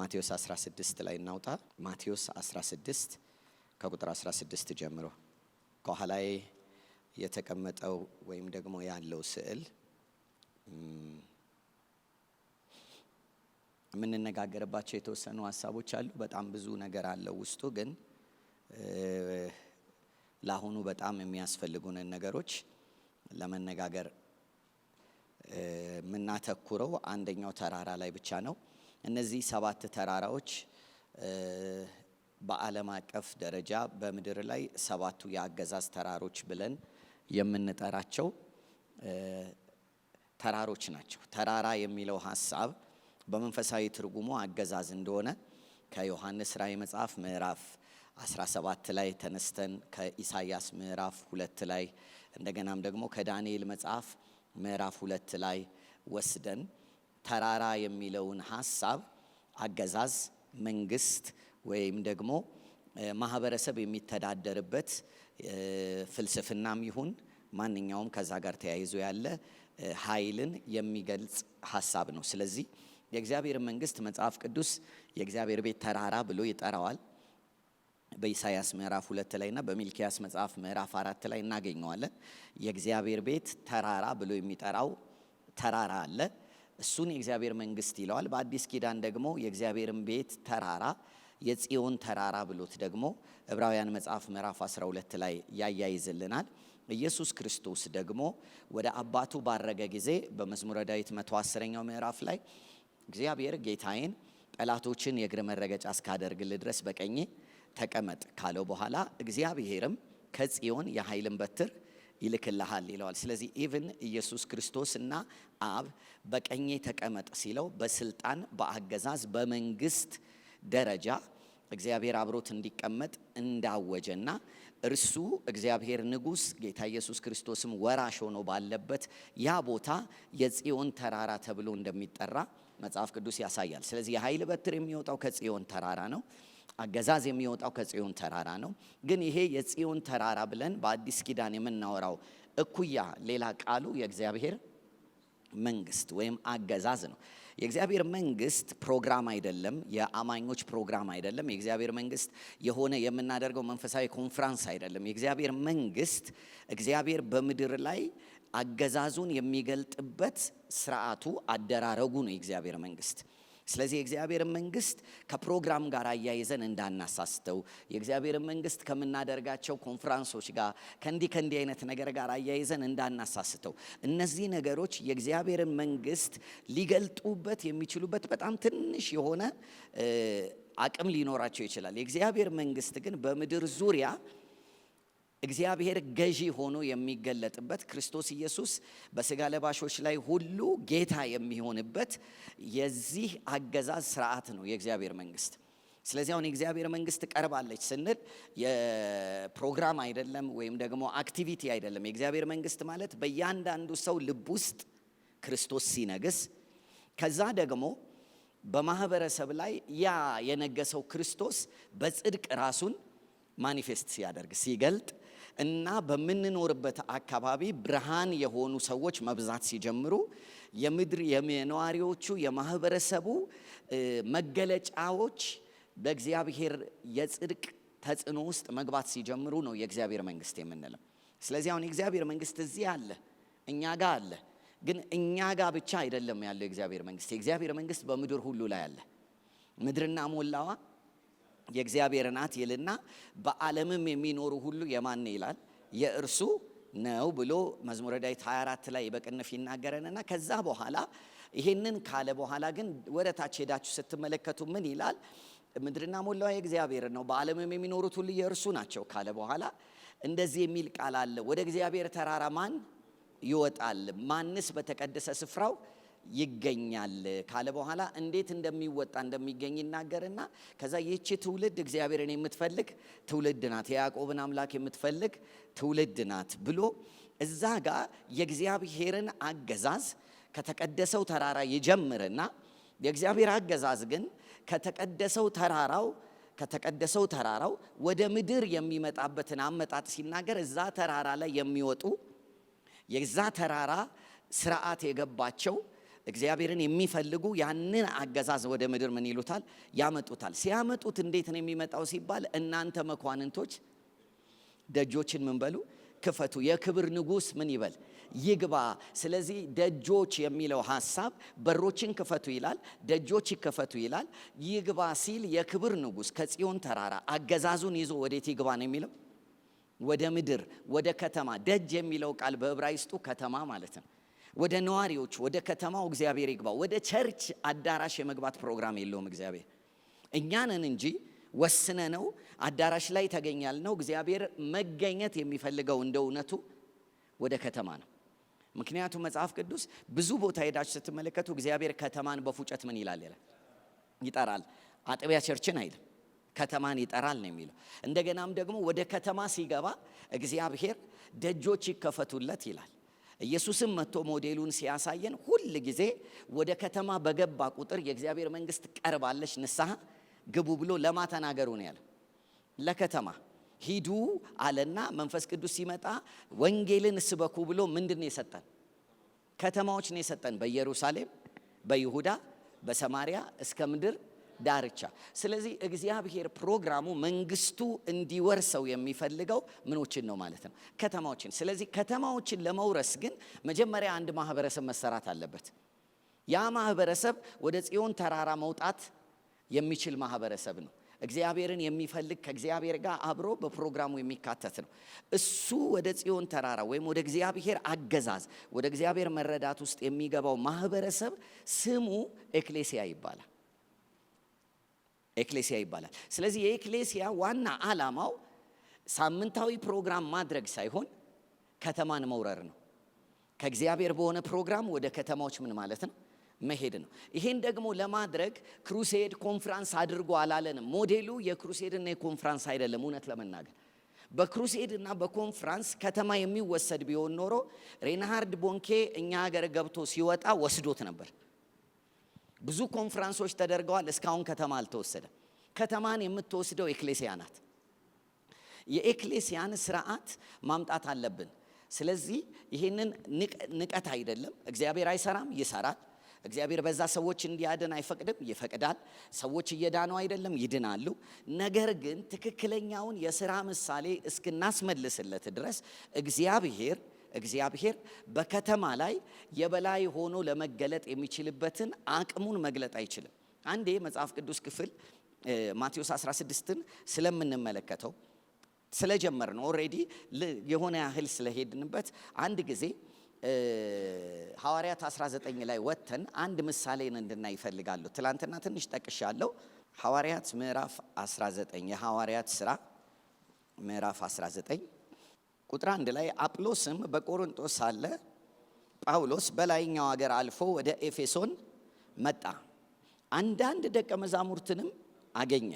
ማቴዎስ 16 ላይ እናውጣ። ማቴዎስ 16 ከቁጥር 16 ጀምሮ ከኋላዬ የተቀመጠው ወይም ደግሞ ያለው ስዕል የምንነጋገርባቸው የተወሰኑ ሐሳቦች አሉ። በጣም ብዙ ነገር አለው ውስጡ። ግን ለአሁኑ በጣም የሚያስፈልጉንን ነገሮች ለመነጋገር የምናተኩረው አንደኛው ተራራ ላይ ብቻ ነው። እነዚህ 7 ተራራዎች በዓለም አቀፍ ደረጃ በምድር ላይ 7ቱ የአገዛዝ ተራሮች ብለን የምንጠራቸው ተራሮች ናቸው። ተራራ የሚለው ሐሳብ በመንፈሳዊ ትርጉሙ አገዛዝ እንደሆነ ከዮሐንስ ራእይ መጽሐፍ ምዕራፍ 17 ላይ ተነስተን ከኢሳይያስ ምዕራፍ 2 ላይ እንደገናም ደግሞ ከዳንኤል መጽሐፍ ምዕራፍ 2 ላይ ወስደን ተራራ የሚለውን ሐሳብ አገዛዝ፣ መንግስት ወይም ደግሞ ማህበረሰብ የሚተዳደርበት ፍልስፍናም ይሁን ማንኛውም ከዛ ጋር ተያይዞ ያለ ኃይልን የሚገልጽ ሐሳብ ነው። ስለዚህ የእግዚአብሔር መንግስት መጽሐፍ ቅዱስ የእግዚአብሔር ቤት ተራራ ብሎ ይጠራዋል። በኢሳይያስ ምዕራፍ 2 ላይና በሚልኪያስ መጽሐፍ ምዕራፍ 4 ላይ እናገኘዋለን። የእግዚአብሔር ቤት ተራራ ብሎ የሚጠራው ተራራ አለ። እሱን የእግዚአብሔር መንግስት ይለዋል። በአዲስ ኪዳን ደግሞ የእግዚአብሔርን ቤት ተራራ የጽዮን ተራራ ብሎት ደግሞ ዕብራውያን መጽሐፍ ምዕራፍ 12 ላይ ያያይዝልናል። ኢየሱስ ክርስቶስ ደግሞ ወደ አባቱ ባረገ ጊዜ በመዝሙረ ዳዊት 110ኛው ምዕራፍ ላይ እግዚአብሔር ጌታዬን ጠላቶችን የእግር መረገጫ እስካደርግልህ ድረስ በቀኜ ተቀመጥ ካለው በኋላ እግዚአብሔርም ከጽዮን የኃይልን በትር ይልክልሃል ይለዋል። ስለዚህ ኢቭን ኢየሱስ ክርስቶስና አብ በቀኜ ተቀመጥ ሲለው በስልጣን በአገዛዝ በመንግስት ደረጃ እግዚአብሔር አብሮት እንዲቀመጥ እንዳወጀና እርሱ እግዚአብሔር ንጉስ ጌታ ኢየሱስ ክርስቶስም ወራሽ ሆኖ ባለበት ያ ቦታ የጽዮን ተራራ ተብሎ እንደሚጠራ መጽሐፍ ቅዱስ ያሳያል። ስለዚህ የኃይል በትር የሚወጣው ከጽዮን ተራራ ነው። አገዛዝ የሚወጣው ከጽዮን ተራራ ነው። ግን ይሄ የጽዮን ተራራ ብለን በአዲስ ኪዳን የምናወራው እኩያ ሌላ ቃሉ የእግዚአብሔር መንግስት ወይም አገዛዝ ነው። የእግዚአብሔር መንግስት ፕሮግራም አይደለም፣ የአማኞች ፕሮግራም አይደለም። የእግዚአብሔር መንግስት የሆነ የምናደርገው መንፈሳዊ ኮንፈረንስ አይደለም። የእግዚአብሔር መንግስት እግዚአብሔር በምድር ላይ አገዛዙን የሚገልጥበት ስርዓቱ፣ አደራረጉ ነው የእግዚአብሔር መንግስት። ስለዚህ የእግዚአብሔር መንግስት ከፕሮግራም ጋር አያይዘን እንዳናሳስተው፣ የእግዚአብሔር መንግስት ከምናደርጋቸው ኮንፈረንሶች ጋር ከእንዲህ አይነት ነገር ጋር አያይዘን እንዳናሳስተው። እነዚህ ነገሮች የእግዚአብሔርን መንግስት ሊገልጡበት የሚችሉበት በጣም ትንሽ የሆነ አቅም ሊኖራቸው ይችላል። የእግዚአብሔር መንግስት ግን በምድር ዙሪያ እግዚአብሔር ገዢ ሆኖ የሚገለጥበት ክርስቶስ ኢየሱስ በስጋ ለባሾች ላይ ሁሉ ጌታ የሚሆንበት የዚህ አገዛዝ ስርዓት ነው የእግዚአብሔር መንግስት። ስለዚህ አሁን የእግዚአብሔር መንግስት ቀርባለች ስንል የፕሮግራም አይደለም ወይም ደግሞ አክቲቪቲ አይደለም። የእግዚአብሔር መንግስት ማለት በእያንዳንዱ ሰው ልብ ውስጥ ክርስቶስ ሲነግስ፣ ከዛ ደግሞ በማህበረሰብ ላይ ያ የነገሰው ክርስቶስ በጽድቅ ራሱን ማኒፌስት ሲያደርግ ሲገልጥ እና በምንኖርበት አካባቢ ብርሃን የሆኑ ሰዎች መብዛት ሲጀምሩ የምድር የነዋሪዎቹ የማህበረሰቡ መገለጫዎች በእግዚአብሔር የጽድቅ ተጽዕኖ ውስጥ መግባት ሲጀምሩ ነው የእግዚአብሔር መንግስት የምንለው። ስለዚህ አሁን የእግዚአብሔር መንግስት እዚህ አለ፣ እኛ ጋር አለ። ግን እኛ ጋር ብቻ አይደለም ያለው የእግዚአብሔር መንግስት። የእግዚአብሔር መንግስት በምድር ሁሉ ላይ አለ። ምድርና ሞላዋ የእግዚአብሔር ናት ይልና በዓለምም የሚኖሩ ሁሉ የማን ይላል? የእርሱ ነው ብሎ መዝሙረ ዳዊት 24 ላይ በቅንፍ ይናገረንና ከዛ በኋላ ይሄንን ካለ በኋላ ግን ወደ ታች ሄዳችሁ ስትመለከቱ ምን ይላል? ምድርና ሞላዋ የእግዚአብሔር ነው፣ በዓለምም የሚኖሩት ሁሉ የእርሱ ናቸው ካለ በኋላ እንደዚህ የሚል ቃል አለ። ወደ እግዚአብሔር ተራራ ማን ይወጣል? ማንስ በተቀደሰ ስፍራው ይገኛል ካለ በኋላ እንዴት እንደሚወጣ እንደሚገኝ ይናገርና ከዛ ይህች ትውልድ እግዚአብሔርን የምትፈልግ ትውልድ ናት፣ የያዕቆብን አምላክ የምትፈልግ ትውልድ ናት ብሎ እዛ ጋር የእግዚአብሔርን አገዛዝ ከተቀደሰው ተራራ ይጀምርና የእግዚአብሔር አገዛዝ ግን ከተቀደሰው ተራራው ወደ ምድር የሚመጣበትን አመጣጥ ሲናገር እዛ ተራራ ላይ የሚወጡ የዛ ተራራ ስርዓት የገባቸው እግዚአብሔርን የሚፈልጉ ያንን አገዛዝ ወደ ምድር ምን ይሉታል? ያመጡታል። ሲያመጡት እንዴት ነው የሚመጣው ሲባል እናንተ መኳንንቶች ደጆችን ምን በሉ? ክፈቱ። የክብር ንጉሥ ምን ይበል? ይግባ። ስለዚህ ደጆች የሚለው ሐሳብ በሮችን ክፈቱ ይላል፣ ደጆች ይከፈቱ ይላል። ይግባ ሲል የክብር ንጉሥ ከጽዮን ተራራ አገዛዙን ይዞ ወዴት ይግባ ነው የሚለው? ወደ ምድር፣ ወደ ከተማ። ደጅ የሚለው ቃል በዕብራይስጡ ከተማ ማለት ነው። ወደ ነዋሪዎች፣ ወደ ከተማው እግዚአብሔር ይግባ። ወደ ቸርች አዳራሽ የመግባት ፕሮግራም የለውም እግዚአብሔር። እኛንን እንጂ ወስነ ነው አዳራሽ ላይ ተገኛል ነው። እግዚአብሔር መገኘት የሚፈልገው እንደ እውነቱ ወደ ከተማ ነው። ምክንያቱም መጽሐፍ ቅዱስ ብዙ ቦታ ሄዳችሁ ስትመለከቱ እግዚአብሔር ከተማን በፉጨት ምን ይላል? ይጠራል። አጥቢያ ቸርችን አይልም፣ ከተማን ይጠራል ነው የሚለው። እንደገናም ደግሞ ወደ ከተማ ሲገባ እግዚአብሔር ደጆች ይከፈቱለት ይላል። ኢየሱስም መጥቶ ሞዴሉን ሲያሳየን ሁል ጊዜ ወደ ከተማ በገባ ቁጥር የእግዚአብሔር መንግስት ቀርባለች፣ ንስሐ ግቡ ብሎ ለማ ተናገሩ ነው ያለው? ለከተማ ሂዱ አለና መንፈስ ቅዱስ ሲመጣ ወንጌልን ስበኩ ብሎ ምንድነው የሰጠን? ከተማዎች ነው የሰጠን። በኢየሩሳሌም፣ በይሁዳ፣ በሰማሪያ እስከ ምድር ዳርቻ። ስለዚህ እግዚአብሔር ፕሮግራሙ መንግስቱ እንዲወርሰው የሚፈልገው ምኖችን ነው ማለት ነው? ከተማዎችን። ስለዚህ ከተማዎችን ለመውረስ ግን መጀመሪያ አንድ ማህበረሰብ መሰራት አለበት። ያ ማህበረሰብ ወደ ጽዮን ተራራ መውጣት የሚችል ማህበረሰብ ነው። እግዚአብሔርን የሚፈልግ ከእግዚአብሔር ጋር አብሮ በፕሮግራሙ የሚካተት ነው። እሱ ወደ ጽዮን ተራራ ወይም ወደ እግዚአብሔር አገዛዝ፣ ወደ እግዚአብሔር መረዳት ውስጥ የሚገባው ማህበረሰብ ስሙ ኤክሌሲያ ይባላል። ኤክሌሲያ ይባላል። ስለዚህ የኤክሌሲያ ዋና ዓላማው ሳምንታዊ ፕሮግራም ማድረግ ሳይሆን ከተማን መውረር ነው። ከእግዚአብሔር በሆነ ፕሮግራም ወደ ከተማዎች ምን ማለት ነው? መሄድ ነው። ይሄን ደግሞ ለማድረግ ክሩሴድ ኮንፍራንስ አድርጎ አላለንም። ሞዴሉ የክሩሴድ እና የኮንፍራንስ አይደለም። እውነት ለመናገር በክሩሴድ እና በኮንፍራንስ ከተማ የሚወሰድ ቢሆን ኖሮ ሬንሃርድ ቦንኬ እኛ ሀገር ገብቶ ሲወጣ ወስዶት ነበር። ብዙ ኮንፍራንሶች ተደርገዋል። እስካሁን ከተማ አልተወሰደም። ከተማን የምትወስደው ኤክሌሲያ ናት። የኤክሌሲያን ስርዓት ማምጣት አለብን። ስለዚህ ይሄንን ንቀት አይደለም። እግዚአብሔር አይሰራም? ይሰራል። እግዚአብሔር በዛ ሰዎች እንዲያድን አይፈቅድም? ይፈቅዳል። ሰዎች እየዳኑ አይደለም? ይድናሉ። ነገር ግን ትክክለኛውን የሥራ ምሳሌ እስክናስመልስለት ድረስ እግዚአብሔር በከተማ ላይ የበላይ ሆኖ ለመገለጥ የሚችልበትን አቅሙን መግለጥ አይችልም። አንዴ መጽሐፍ ቅዱስ ክፍል ማቴዎስ 16ን ስለምንመለከተው ስለጀመር ነው ኦሬዲ የሆነ ያህል ስለሄድንበት አንድ ጊዜ ሐዋርያት 19 ላይ ወተን አንድ ምሳሌን እንድናይ ይፈልጋለሁ። ትላንትና ትንሽ ጠቅሻለሁ። ሐዋርያት ምዕራፍ 19 የሐዋርያት ሥራ ምዕራፍ 19 ቁጥር 1 ላይ አጵሎስም በቆሮንቶስ ሳለ ጳውሎስ በላይኛው ሀገር አልፎ ወደ ኤፌሶን መጣ። አንዳንድ ደቀ መዛሙርትንም አገኘ።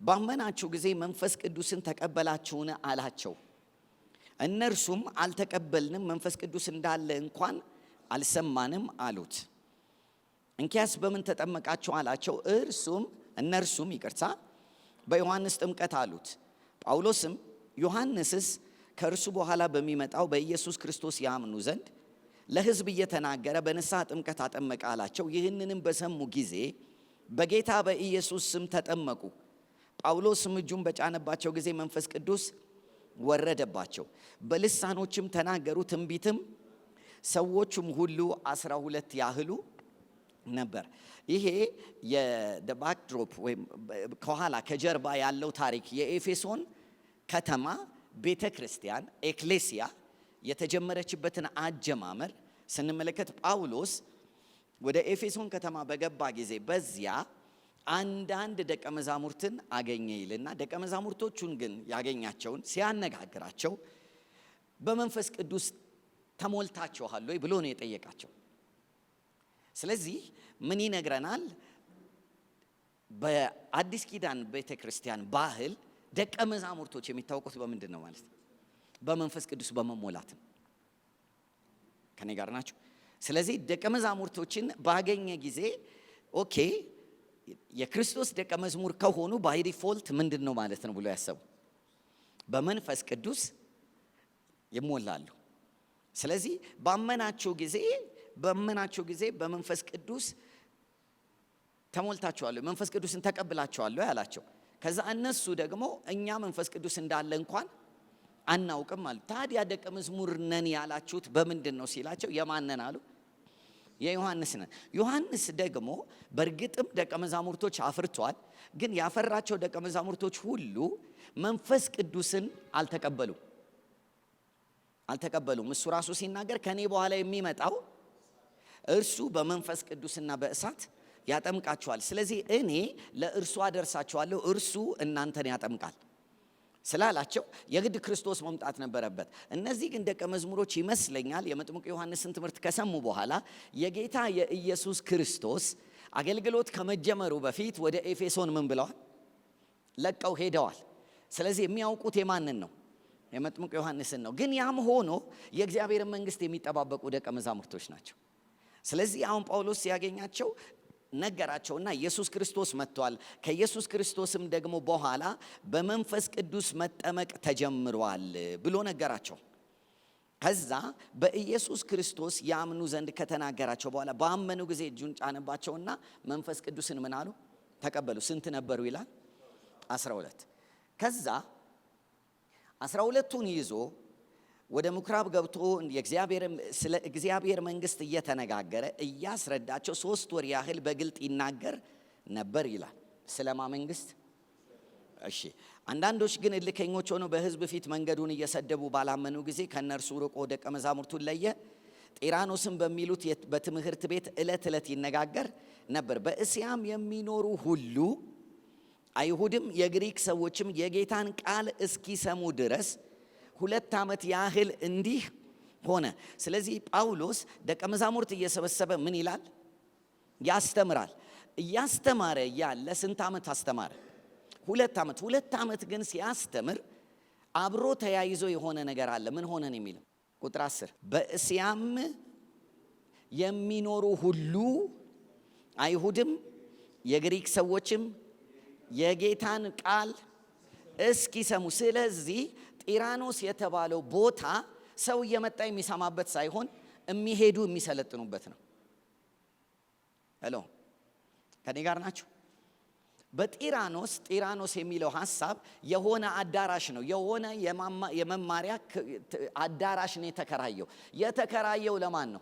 ባመናችሁ ጊዜ መንፈስ ቅዱስን ተቀበላችሁን አላቸው። እነርሱም አልተቀበልንም፣ መንፈስ ቅዱስ እንዳለ እንኳን አልሰማንም አሉት። እንኪያስ በምን ተጠመቃችሁ አላቸው። እነርሱም በዮሐንስ ጥምቀት አሉት። ጳውሎስም ዮሐንስስ ከእርሱ በኋላ በሚመጣው በኢየሱስ ክርስቶስ ያምኑ ዘንድ ለሕዝብ እየተናገረ በንስሐ ጥምቀት አጠመቀ አላቸው። ይህንንም በሰሙ ጊዜ በጌታ በኢየሱስ ስም ተጠመቁ። ጳውሎስም እጁን በጫነባቸው ጊዜ መንፈስ ቅዱስ ወረደባቸው፣ በልሳኖችም ተናገሩ፣ ትንቢትም ሰዎቹም ሁሉ 12 ያህሉ ነበር። ይሄ የባክድሮፕ ወይም ከኋላ ከጀርባ ያለው ታሪክ የኤፌሶን ከተማ ቤተ ክርስቲያን ኤክሌሲያ የተጀመረችበትን አጀማመር ስንመለከት ጳውሎስ ወደ ኤፌሶን ከተማ በገባ ጊዜ በዚያ አንዳንድ ደቀ መዛሙርትን አገኘ ይልና ደቀ መዛሙርቶቹን ግን ያገኛቸውን ሲያነጋግራቸው በመንፈስ ቅዱስ ተሞልታችኋል ወይ ብሎ ነው የጠየቃቸው። ስለዚህ ምን ይነግረናል? በአዲስ ኪዳን ቤተ ክርስቲያን ባህል ደቀ መዛሙርቶች የሚታወቁት በምንድን ነው ማለት ነው? በመንፈስ ቅዱስ በመሞላት ነው። ከኔ ጋር ናቸው? ስለዚህ ደቀ መዛሙርቶችን ባገኘ ጊዜ ኦኬ የክርስቶስ ደቀ መዝሙር ከሆኑ ባይ ዲፎልት ምንድን ነው ማለት ነው ብሎ ያሰቡ በመንፈስ ቅዱስ ይሞላሉ። ስለዚህ ባመናችሁ ጊዜ በመናችሁ ጊዜ በመንፈስ ቅዱስ ተሞልታችኋል፣ መንፈስ ቅዱስን ተቀብላችኋል ያላቸው። ከዛ እነሱ ደግሞ እኛ መንፈስ ቅዱስ እንዳለ እንኳን አናውቅም ማለት። ታዲያ ደቀ መዝሙር ነን ያላችሁት በምንድን ነው ሲላቸው የማነን አሉ? የዮሐንስ ነን። ዮሐንስ ደግሞ በእርግጥም ደቀ መዛሙርቶች አፍርቷል። ግን ያፈራቸው ደቀ መዛሙርቶች ሁሉ መንፈስ ቅዱስን አልተቀበሉም። እሱ ራሱ ሲናገር ከኔ በኋላ የሚመጣው እርሱ በመንፈስ ቅዱስና በእሳት ያጠምቃችኋል፣ ስለዚህ እኔ ለእርሱ አደርሳችኋለሁ፣ እርሱ እናንተን ያጠምቃል ስላላቸው የግድ ክርስቶስ መምጣት ነበረበት። እነዚህ ግን ደቀ መዝሙሮች ይመስለኛል የመጥምቁ ዮሐንስን ትምህርት ከሰሙ በኋላ የጌታ የኢየሱስ ክርስቶስ አገልግሎት ከመጀመሩ በፊት ወደ ኤፌሶን ምን ብለዋል? ለቀው ሄደዋል። ስለዚህ የሚያውቁት የማንን ነው? የመጥምቁ ዮሐንስን ነው። ግን ያም ሆኖ የእግዚአብሔርን መንግስት የሚጠባበቁ ደቀ መዛሙርቶች ናቸው። ስለዚህ አሁን ጳውሎስ ሲያገኛቸው ነገራቸውና ኢየሱስ ክርስቶስ መጥቷል፣ ከኢየሱስ ክርስቶስም ደግሞ በኋላ በመንፈስ ቅዱስ መጠመቅ ተጀምሯል ብሎ ነገራቸው። ከዛ በኢየሱስ ክርስቶስ ያምኑ ዘንድ ከተናገራቸው በኋላ ባመኑ ጊዜ እጁን ጫነባቸውና መንፈስ ቅዱስን ምን አሉ? ተቀበሉ። ስንት ነበሩ ይላል? 12። ከዛ 12ቱን ይዞ ወደ ምኩራብ ገብቶ ስለ እግዚአብሔር መንግስት እየተነጋገረ እያስረዳቸው 3 ወር ያህል በግልጥ ይናገር ነበር ይላል። ስለማ መንግስት? እሺ። አንዳንዶች ግን እልከኞች ሆነው በሕዝብ ፊት መንገዱን እየሰደቡ ባላመኑ ጊዜ ከነርሱ ርቆ ደቀ መዛሙርቱን ለየ። ጤራኖስም በሚሉት በትምህርት ቤት ዕለት ዕለት ይነጋገር ነበር። በእስያም የሚኖሩ ሁሉ አይሁድም የግሪክ ሰዎችም የጌታን ቃል እስኪሰሙ ድረስ 2 ዓመት ያህል እንዲህ ሆነ። ስለዚህ ጳውሎስ ደቀ መዛሙርት እየሰበሰበ ምን ይላል? ያስተምራል። እያስተማረ ያለ ስንት ዓመት አስተማረ? 2 ዓመት። 2 ዓመት ግን ሲያስተምር አብሮ ተያይዞ የሆነ ነገር አለ። ምን ሆነን የሚለው ቁጥር 10 በእስያም የሚኖሩ ሁሉ አይሁድም የግሪክ ሰዎችም የጌታን ቃል እስኪሰሙ። ስለዚህ ጢራኖስ የተባለው ቦታ ሰው እየመጣ የሚሰማበት ሳይሆን የሚሄዱ የሚሰለጥኑበት ነው። ሄሎ ከኔ ጋር ናችሁ? ጢራኖስ የሚለው ሐሳብ የሆነ አዳራሽ ነው። የሆነ የመማሪያ አዳራሽ ነው የተከራየው ለማን ነው?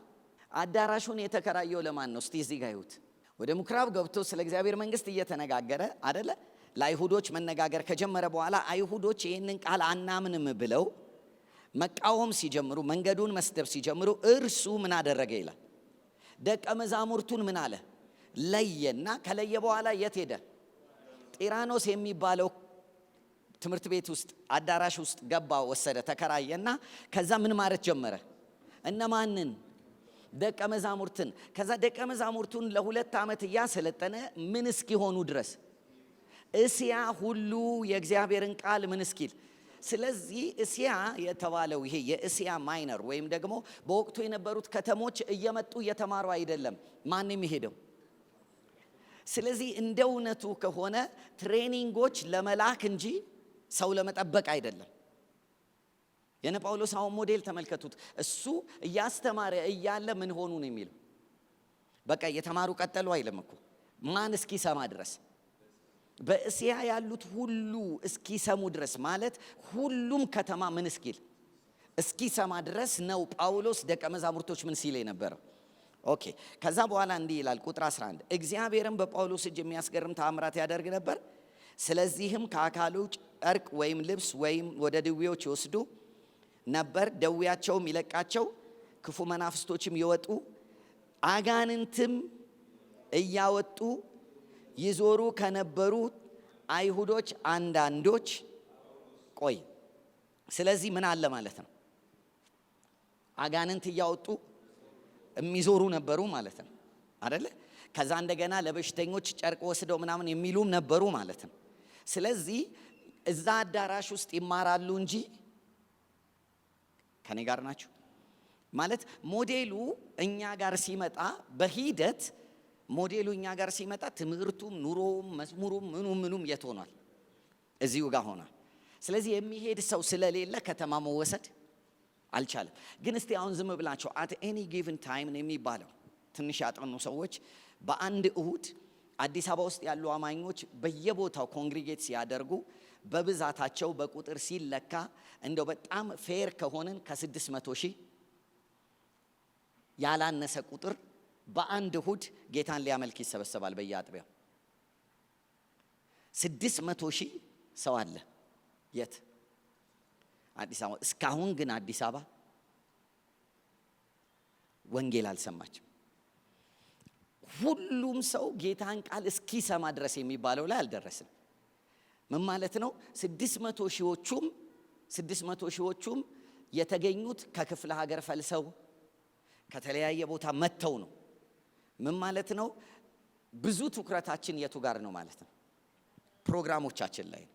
አዳራሹን የተከራየው ለማን ነው? እስቲ እዚህ ጋር ይሁት። ወደ ምኩራብ ገብቶ ስለ እግዚአብሔር መንግስት እየተነጋገረ አይደለ? ለአይሁዶች መነጋገር ከጀመረ በኋላ አይሁዶች ይህንን ቃል አናምንም ብለው መቃወም ሲጀምሩ፣ መንገዱን መስደብ ሲጀምሩ እርሱ ምን አደረገ ይላል? ደቀ መዛሙርቱን ምን አለ? ለየና ከለየ በኋላ የት ሄደ? ጢራኖስ የሚባለው ትምህርት ቤት ውስጥ አዳራሽ ውስጥ ገባ፣ ወሰደ፣ ተከራየና ከዛ ምን ማለት ጀመረ? እነማንን? ደቀ መዛሙርትን። ከዛ ደቀ መዛሙርቱን ለ2 ዓመት እያሰለጠነ ምን እስኪሆኑ ድረስ እስያ ሁሉ የእግዚአብሔርን ቃል ምን እስኪል። ስለዚህ እስያ የተባለው ይሄ የእስያ ማይነር ወይም ደግሞ በወቅቱ የነበሩት ከተሞች እየመጡ እየተማሩ አይደለም ማን የሚሄደው። ስለዚህ እንደ እውነቱ ከሆነ ትሬኒንጎች ለመላክ እንጂ ሰው ለመጠበቅ አይደለም። የነ ጳውሎስ አሁን ሞዴል ተመልከቱት። እሱ እያስተማረ እያለ ምን ሆኑ ነው የሚለው? በቃ እየተማሩ ቀጠሉ አይልም እኮ። ማን እስኪሰማ ድረስ? በእስያ ያሉት ሁሉ እስኪሰሙ ድረስ ማለት ሁሉም ከተማ ምን እስኪሰማ ድረስ ነው ጳውሎስ ደቀ መዛሙርቶች ምን ሲል የነበረው። ኦኬ። ከዛ በኋላ እንዲህ ይላል ቁጥር 11 እግዚአብሔርም በጳውሎስ እጅ የሚያስገርም ተአምራት ያደርግ ነበር። ስለዚህም ከአካሉ ጨርቅ ወይም ልብስ ወይም ወደ ድዌዎች ይወስዱ ነበር፣ ደዌያቸውም ይለቃቸው፣ ክፉ መናፍስቶችም ይወጡ፣ አጋንንትም እያወጡ ይዞሩ ከነበሩ አይሁዶች አንዳንዶች ቆይ። ስለዚህ ምን አለ ማለት ነው? አጋንንት እያወጡ የሚዞሩ ነበሩ ማለት ነው አይደለ? ከዛ እንደገና ለበሽተኞች ጨርቅ ወስደው ምናምን የሚሉም ነበሩ ማለት ነው። ስለዚህ እዛ አዳራሽ ውስጥ ይማራሉ እንጂ ከኔ ጋር ናችሁ ማለት ሞዴሉ እኛ ጋር ሲመጣ በሂደት ሞዴሉ እኛ ጋር ሲመጣ ትምህርቱም ኑሮም መዝሙሩም ምኑም የት ሆኗል? እዚሁ ጋር ሆኗል። ስለዚህ የሚሄድ ሰው ስለሌለ ከተማ መወሰድ አልቻለም። ግን እስቲ አሁን ዝም ብላቸው at any given time ነው የሚባለው ትንሽ ያጠኑ ሰዎች በአንድ እሁድ አዲስ አበባ ውስጥ ያሉ አማኞች በየቦታው ኮንግሪጌት ሲያደርጉ በብዛታቸው በቁጥር ሲለካ እንደው በጣም ፌር ከሆነን ከ600 ሺህ ያላነሰ ቁጥር በአንድ እሁድ ጌታን ሊያመልክ ይሰበሰባል። በየአጥቢያው 600 ሺህ ሰው አለ። የት? አዲስ አበባ። እስካሁን ግን አዲስ አበባ ወንጌል አልሰማችም። ሁሉም ሰው ጌታን ቃል እስኪሰማ ድረስ የሚባለው ላይ አልደረስም። ምን ማለት ነው? 600 ሺዎቹም የተገኙት ከክፍለ ሀገር ፈልሰው ከተለያየ ቦታ መጥተው ነው። ምን ማለት ነው? ብዙ ትኩረታችን የቱ ጋር ነው ማለት ነው? ፕሮግራሞቻችን ላይ ነው።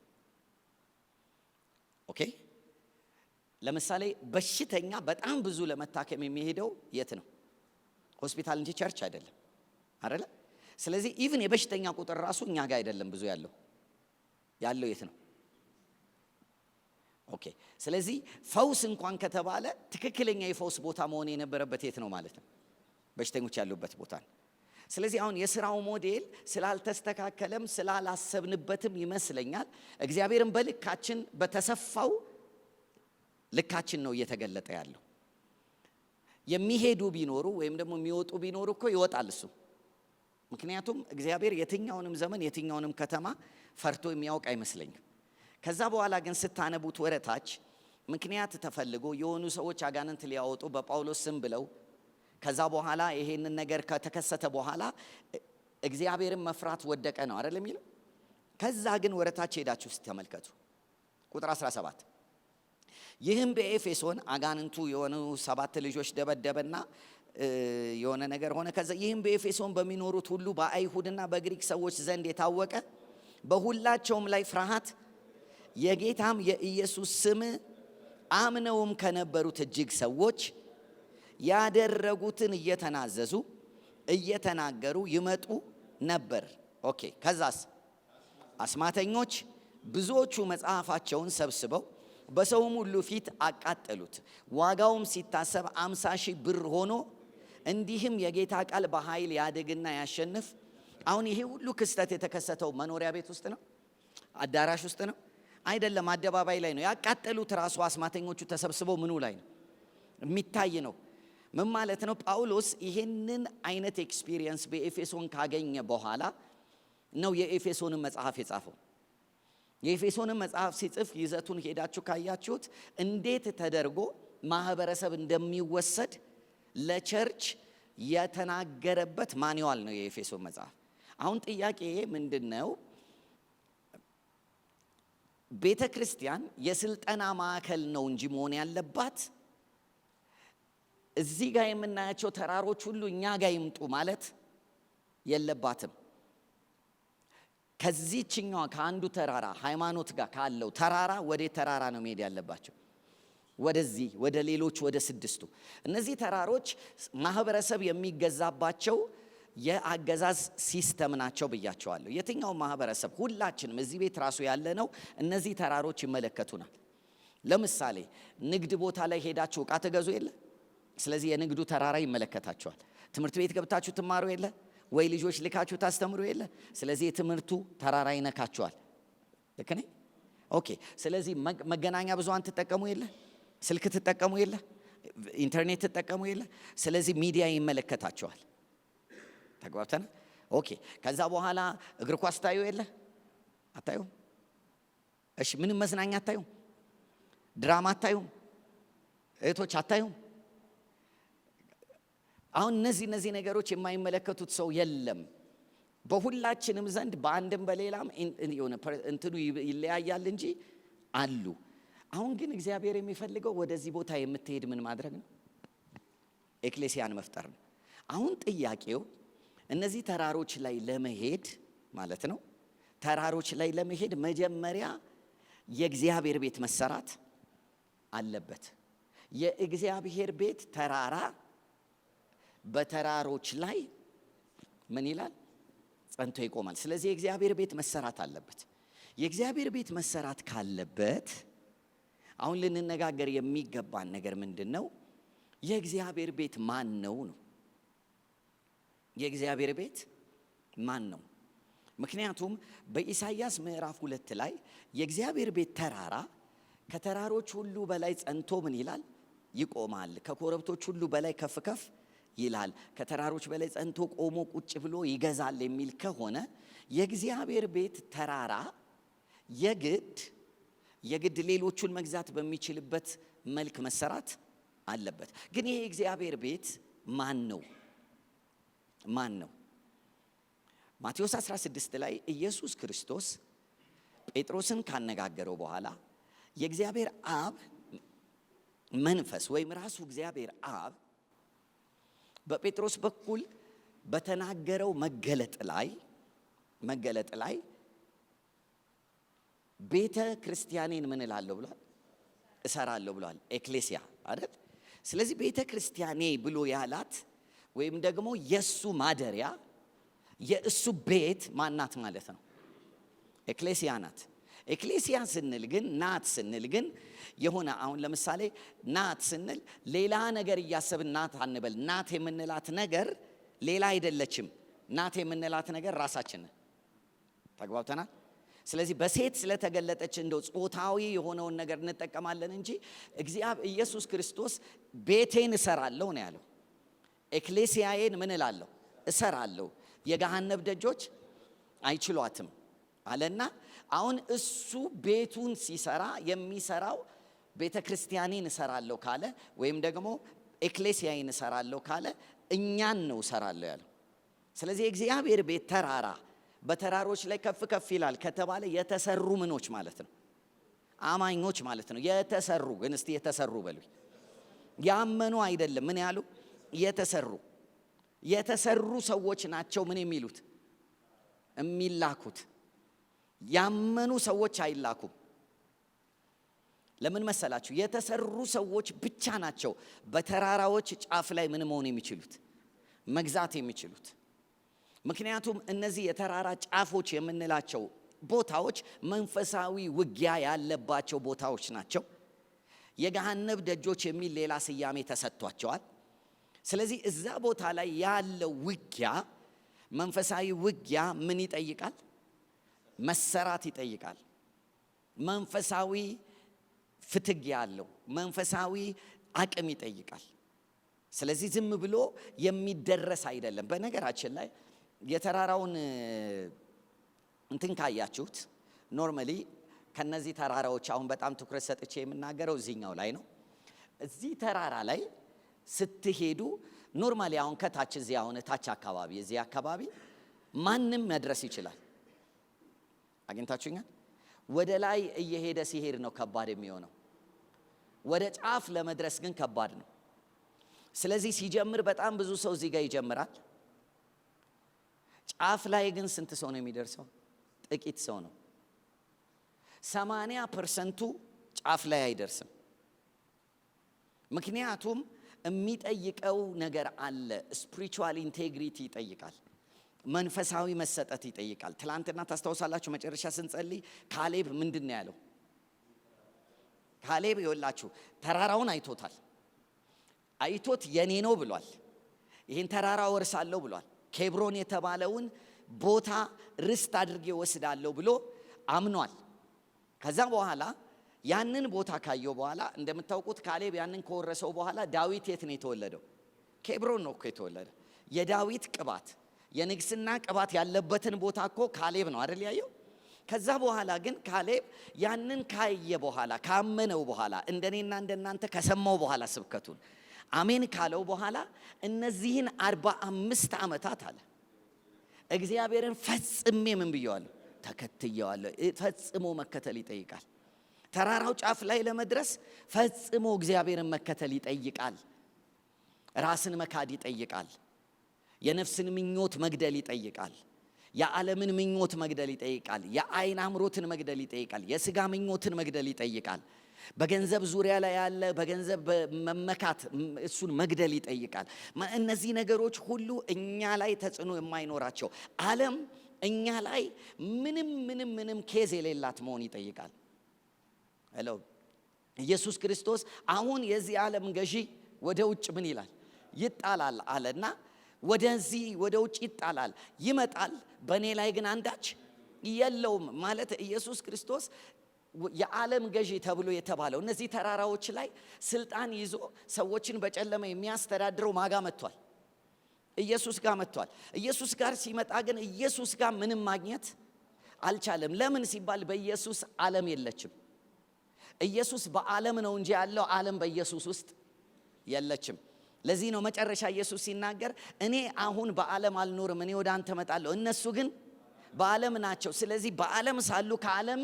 ኦኬ። ለምሳሌ በሽተኛ በጣም ብዙ ለመታከም የሚሄደው የት ነው? ሆስፒታል እንጂ ቸርች አይደለም አይደለ? ስለዚህ ኢቭን የበሽተኛ ቁጥር ራሱ እኛ ጋር አይደለም ብዙ ያለው የት ነው? ኦኬ። ስለዚህ ፈውስ እንኳን ከተባለ ትክክለኛ የፈውስ ቦታ መሆን የነበረበት የት ነው ማለት ነው? በሽተኞች ያሉበት ቦታ ነው። ስለዚህ አሁን የሥራው ሞዴል ስላልተስተካከለም ስላላሰብንበትም ይመስለኛል እግዚአብሔርን በልካችን በተሰፋው ልካችን ነው እየተገለጠ ያለው። የሚሄዱ ቢኖሩ ወይም ደግሞ የሚወጡ ቢኖሩ እኮ ይወጣል እሱ። ምክንያቱም እግዚአብሔር የትኛውንም ዘመን የትኛውንም ከተማ ፈርቶ የሚያውቅ አይመስለኝም። ከዛ በኋላ ግን ስታነቡት ወረታች ምክንያት ተፈልጎ የሆኑ ሰዎች አጋንንት ሊያወጡ በጳውሎስ ስም ብለው ከዛ በኋላ ይሄንን ነገር ከተከሰተ በኋላ እግዚአብሔርን መፍራት ወደቀ ነው አይደል የሚለው። ከዛ ግን ወረታች ሄዳችሁ ተመልከቱ ቁጥር 17 ይህም በኤፌሶን አጋንንቱ የሆኑ 7 ልጆች ደበደበና የሆነ ነገር ሆነ። ከዛ ይህም በኤፌሶን በሚኖሩት ሁሉ በአይሁድና በግሪክ ሰዎች ዘንድ የታወቀ በሁላቸውም ላይ ፍርሃት የጌታም የኢየሱስ ስም አምነውም ከነበሩት እጅግ ሰዎች ያደረጉትን እየተናዘዙ እየተናገሩ ይመጡ ነበር። ኦኬ። ከዛስ አስማተኞች ብዙዎቹ መጽሐፋቸውን ሰብስበው በሰውም ሁሉ ፊት አቃጠሉት። ዋጋውም ሲታሰብ 50 ሺህ ብር ሆኖ እንዲህም የጌታ ቃል በኃይል ያድግና ያሸንፍ። አሁን ይሄ ሁሉ ክስተት የተከሰተው መኖሪያ ቤት ውስጥ ነው? አዳራሽ ውስጥ ነው? አይደለም፣ አደባባይ ላይ ነው። ያቃጠሉት ራሱ አስማተኞቹ ተሰብስበው ምኑ ላይ ነው? የሚታይ ነው። ምን ማለት ነው? ጳውሎስ ይሄንን አይነት ኤክስፒሪየንስ በኤፌሶን ካገኘ በኋላ ነው የኤፌሶንን መጽሐፍ የጻፈው። የኤፌሶንን መጽሐፍ ሲጽፍ ይዘቱን ሄዳችሁ ካያችሁት እንዴት ተደርጎ ማህበረሰብ እንደሚወሰድ ለቸርች የተናገረበት ማንዋል ነው የኤፌሶን መጽሐፍ። አሁን ጥያቄ ምንድነው? ቤተ ክርስቲያን የስልጠና ማዕከል ነው እንጂ መሆን ያለባት እዚህ ጋር የምናያቸው ተራሮች ሁሉ እኛ ጋር ይምጡ ማለት የለባትም። ከዚህኛው ከአንዱ ተራራ ሃይማኖት ጋር ካለው ተራራ ወደ ተራራ ነው መሄድ ያለባቸው። ወደዚህ ወደ ሌሎች ወደ 6ቱ እነዚህ ተራሮች ማህበረሰብ የሚገዛባቸው የአገዛዝ ሲስተም ናቸው ብያቸዋለሁ። የትኛው ማህበረሰብ ሁላችንም እዚህ ቤት ራሱ ያለ ነው እነዚህ ተራሮች ይመለከቱናል። ለምሳሌ ንግድ ቦታ ላይ ሄዳችሁ ዕቃ ትገዙ የለ? ስለዚህ የንግዱ ተራራ ይመለከታችኋል። ትምህርት ቤት ገብታችሁ ትማሩ የለ ወይ? ልጆች ልካችሁ ታስተምሩ የለ? ስለዚህ የትምህርቱ ተራራ ይነካችኋል። ልክ ነኝ? ኦኬ። ስለዚህ መገናኛ ብዙሃን ትጠቀሙ የለ? ስልክ ትጠቀሙ የለ? ኢንተርኔት ትጠቀሙ የለ? ስለዚህ ሚዲያ ይመለከታችኋል። ተግባብተናል? ኦኬ። ከዛ በኋላ እግር ኳስ ታዩ የለ? አታዩም? እሺ፣ ምንም መዝናኛ አታዩም? ድራማ አታዩም? እህቶች አታዩም? አሁን እነዚህ ነገሮች የማይመለከቱት ሰው የለም። በሁላችንም ዘንድ በአንድም በሌላም እንትኑ ይለያያል እንጂ አሉ። አሁን ግን እግዚአብሔር የሚፈልገው ወደዚህ ቦታ የምትሄድ ምን ማድረግ ነው? ኤክሌሲያን መፍጠር ነው። አሁን ጥያቄው እነዚህ ተራሮች ላይ ለመሄድ ማለት ነው። ተራሮች ላይ ለመሄድ መጀመሪያ የእግዚአብሔር ቤት መሰራት አለበት። የእግዚአብሔር ቤት ተራራ በተራሮች ላይ ምን ይላል? ጸንቶ ይቆማል። ስለዚህ የእግዚአብሔር ቤት መሰራት አለበት። የእግዚአብሔር ቤት መሰራት ካለበት አሁን ልንነጋገር የሚገባን ነገር ምንድነው? የእግዚአብሔር ቤት ማን ነው? የእግዚአብሔር ቤት ማን ነው? ምክንያቱም በኢሳይያስ ምዕራፍ 2 ላይ የእግዚአብሔር ቤት ተራራ ከተራሮች ሁሉ በላይ ጸንቶ ምን ይላል? ይቆማል። ከኮረብቶች ሁሉ በላይ ከፍ ከፍ ይላል። ከተራሮች በላይ ጸንቶ ቆሞ ቁጭ ብሎ ይገዛል የሚል ከሆነ የእግዚአብሔር ቤት ተራራ የግድ ሌሎቹን መግዛት በሚችልበት መልክ መሰራት አለበት። ግን ይሄ የእግዚአብሔር ቤት ማን ነው? ማን ነው? ማቴዎስ 16 ላይ ኢየሱስ ክርስቶስ ጴጥሮስን ካነጋገረው በኋላ የእግዚአብሔር አብ መንፈስ ወይም ራሱ እግዚአብሔር አብ በጴጥሮስ በኩል በተናገረው መገለጥ ላይ ቤተ ክርስቲያኔን ምን እላለሁ ብሏል? እሰራለሁ ብሏል። ኤክሌሲያ አይደል? ስለዚህ ቤተ ክርስቲያኔ ብሎ ያላት ወይም ደግሞ የሱ ማደሪያ የእሱ ቤት ማናት ማለት ነው? ኤክሌሲያ ናት። ኤክሌሲያ ስንል ግን ናት ስንል ግን የሆነ አሁን ለምሳሌ ናት ስንል ሌላ ነገር እያሰብን ናት አንበል። ናት የምንላት ነገር ሌላ አይደለችም። ናት የምንላት ነገር ራሳችን። ተግባብተናል? ስለዚህ በሴት ስለተገለጠች እንደው ጾታዊ የሆነውን ነገር እንጠቀማለን እንጂ ኢየሱስ ክርስቶስ ቤቴን እሰራለሁ ነው ያለው። ኤክሌሲያዬን ምን እላለሁ? እሰራለሁ፣ የገሃነብ ደጆች አይችሏትም አለና አሁን እሱ ቤቱን ሲሰራ የሚሰራው ቤተ ክርስቲያኔን እሰራለሁ ካለ ወይም ደግሞ ኤክሌሲያዬን እሰራለሁ ካለ እኛን ነው እሰራለሁ ያለው። ስለዚህ የእግዚአብሔር ቤት ተራራ በተራሮች ላይ ከፍ ከፍ ይላል ከተባለ የተሰሩ ምኖች ማለት ነው? አማኞች ማለት ነው። የተሰሩ ግን እስቲ የተሰሩ በሉኝ። ያመኑ አይደለም። ምን ያሉ? የተሰሩ ሰዎች ናቸው ምን የሚሉት? የሚላኩት። ያመኑ ሰዎች አይላኩም። ለምን መሰላችሁ? የተሰሩ ሰዎች ብቻ ናቸው በተራራዎች ጫፍ ላይ ምን መሆን የሚችሉት? መግዛት የሚችሉት። ምክንያቱም እነዚህ የተራራ ጫፎች የምንላቸው ቦታዎች መንፈሳዊ ውጊያ ያለባቸው ቦታዎች ናቸው። የገሃነብ ደጆች የሚል ሌላ ስያሜ ተሰጥቷቸዋል። ስለዚህ እዛ ቦታ ላይ ያለው ውጊያ መንፈሳዊ ውጊያ ምን ይጠይቃል? መሰራት ይጠይቃል። መንፈሳዊ ፍትግ ያለው መንፈሳዊ አቅም ይጠይቃል። ስለዚህ ዝም ብሎ የሚደረስ አይደለም። በነገራችን ላይ የተራራውን እንትን ካያችሁት ኖርማሊ ከነዚህ ተራራዎች አሁን በጣም ትኩረት ሰጥቼ የምናገረው እዚህኛው ላይ ነው። እዚህ ተራራ ላይ ስትሄዱ ኖርማሊ አሁን ከታች እዚህ አሁን ታች አካባቢ እዚህ አካባቢ ማንም መድረስ ይችላል። አግኝታችሁኛል? ወደ ላይ እየሄደ ሲሄድ ነው ከባድ የሚሆነው። ወደ ጫፍ ለመድረስ ግን ከባድ ነው። ስለዚህ ሲጀምር በጣም ብዙ ሰው እዚህ ጋር ይጀምራል። ጫፍ ላይ ግን ስንት ሰው ነው የሚደርሰው? ጥቂት ሰው ነው። 80% ጫፍ ላይ አይደርስም። ምክንያቱም የሚጠይቀው ነገር አለ። ስፒሪቹዋል ኢንቴግሪቲ ይጠይቃል። መንፈሳዊ መሰጠት ይጠይቃል። ትላንትና ታስታውሳላችሁ መጨረሻ ስንጸልይ ካሌብ ምንድን ነው ያለው? ካሌብ ይወላችሁ ተራራውን አይቶታል። አይቶት የኔ ነው ብሏል። ይህን ተራራ ወርሳለሁ ብሏል። ኬብሮን የተባለውን ቦታ ርስት አድርጌ ወስዳለሁ ብሎ አምኗል። ከዛ በኋላ ያንን ቦታ ካየው በኋላ እንደምታውቁት ካሌብ ያንን ከወረሰው በኋላ ዳዊት የት ነው የተወለደው? ኬብሮን ነው እኮ የተወለደው። የዳዊት ቅባት የንግስና ቅባት ያለበትን ቦታ እኮ ካሌብ ነው አይደል ያየው። ከዛ በኋላ ግን ካሌብ ያንን ካየ በኋላ ካመነው በኋላ እንደኔና እንደናንተ ከሰማው በኋላ ስብከቱን አሜን ካለው በኋላ እነዚህን 45 ዓመታት አለ እግዚአብሔርን ፈጽሜ ምን ብየዋለሁ? ተከትየዋለሁ። ፈጽሞ መከተል ይጠይቃል። ተራራው ጫፍ ላይ ለመድረስ ፈጽሞ እግዚአብሔርን መከተል ይጠይቃል። ራስን መካድ ይጠይቃል። የነፍስን ምኞት መግደል ይጠይቃል። የዓለምን ምኞት መግደል ይጠይቃል። የአይን አምሮትን መግደል ይጠይቃል። የሥጋ ምኞትን መግደል ይጠይቃል። በገንዘብ ዙሪያ ላይ ያለ በገንዘብ መመካት እሱን መግደል ይጠይቃል። እነዚህ ነገሮች ሁሉ እኛ ላይ ተጽዕኖ የማይኖራቸው ዓለም እኛ ላይ ምንም ኬዝ የሌላት መሆን ይጠይቃል። ሄሎ ኢየሱስ ክርስቶስ አሁን የዚህ ዓለም ገዢ ወደ ውጭ ምን ይላል? ይጣላል አለና ወደዚህ ወደ ውጭ ይጣላል፣ ይመጣል፣ በእኔ ላይ ግን አንዳች የለውም ማለት ኢየሱስ ክርስቶስ የዓለም ገዢ ተብሎ የተባለው እነዚህ ተራራዎች ላይ ስልጣን ይዞ ሰዎችን በጨለማ የሚያስተዳድረው ማጋ መጥቷል፣ ኢየሱስ ጋር መጥቷል። ኢየሱስ ጋር ሲመጣ ግን ኢየሱስ ጋር ምንም ማግኘት አልቻለም። ለምን ሲባል በኢየሱስ ዓለም የለችም። ኢየሱስ በዓለም ነው እንጂ ያለው ዓለም በኢየሱስ ውስጥ የለችም። ለዚህ ነው መጨረሻ ኢየሱስ ሲናገር እኔ አሁን በዓለም አልኖርም፣ እኔ ወደ አንተ እመጣለሁ፣ እነሱ ግን በዓለም ናቸው። ስለዚህ በዓለም ሳሉ ከዓለም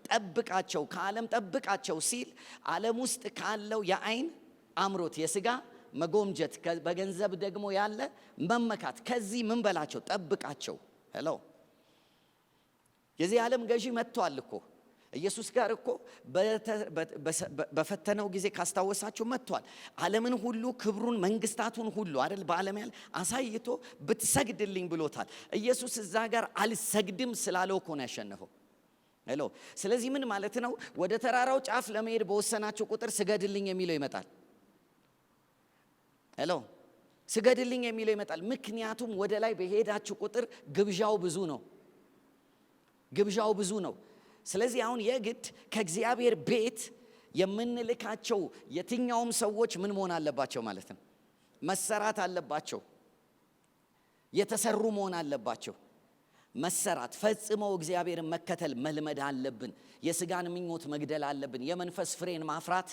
ጠብቃቸው፣ ከዓለም ጠብቃቸው ሲል ዓለም ውስጥ ካለው የዓይን አምሮት፣ የሥጋ መጎምጀት፣ በገንዘብ ደግሞ ያለ መመካት ከዚህ ምን በላቸው? ጠብቃቸው። ሄሎ የዚህ ዓለም ገዢ መጥቷል እኮ ኢየሱስ ጋር እኮ በፈተነው ጊዜ ካስታወሳችሁ መጥቷል። ዓለምን ሁሉ ክብሩን መንግስታቱን ሁሉ አይደል በዓለም ያለ አሳይቶ ብትሰግድልኝ ብሎታል። ኢየሱስ እዛ ጋር አልሰግድም ስላለው እኮ ነው ያሸነፈው። ሄሎ ስለዚህ ምን ማለት ነው? ወደ ተራራው ጫፍ ለመሄድ በወሰናችሁ ቁጥር ስገድልኝ የሚለው ይመጣል። ሄሎ ስገድልኝ የሚለው ይመጣል። ምክንያቱም ወደ ላይ በሄዳችሁ ቁጥር ግብዣው ብዙ ነው፣ ግብዣው ብዙ ነው። ስለዚህ አሁን የግድ ከእግዚአብሔር ቤት የምንልካቸው የትኛውም ሰዎች ምን መሆን አለባቸው ማለት ነው? መሰራት አለባቸው፣ የተሰሩ መሆን አለባቸው። መሰራት ፈጽመው እግዚአብሔርን መከተል መልመድ አለብን። የሥጋን ምኞት መግደል አለብን። የመንፈስ ፍሬን ማፍራት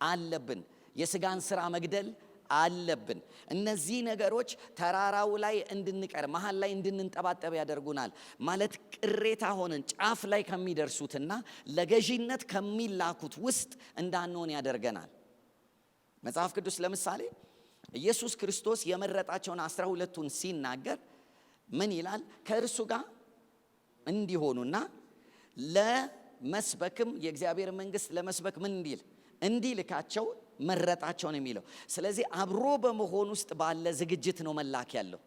አለብን። የሥጋን ሥራ መግደል አለብን። እነዚህ ነገሮች ተራራው ላይ እንድንቀር መሃል ላይ እንድንንጠባጠብ ያደርጉናል። ማለት ቅሬታ ሆነን ጫፍ ላይ ከሚደርሱትና ለገዢነት ከሚላኩት ውስጥ እንዳንሆን ያደርገናል። መጽሐፍ ቅዱስ ለምሳሌ ኢየሱስ ክርስቶስ የመረጣቸውን 12ቱን ሲናገር ምን ይላል? ከእርሱ ጋር እንዲሆኑና ለመስበክም የእግዚአብሔር መንግሥት ለመስበክ ምን እንዲልካቸው መረጣቸው ነው የሚለው። ስለዚህ አብሮ በመሆን ውስጥ ባለ ዝግጅት ነው መላክ ያለው።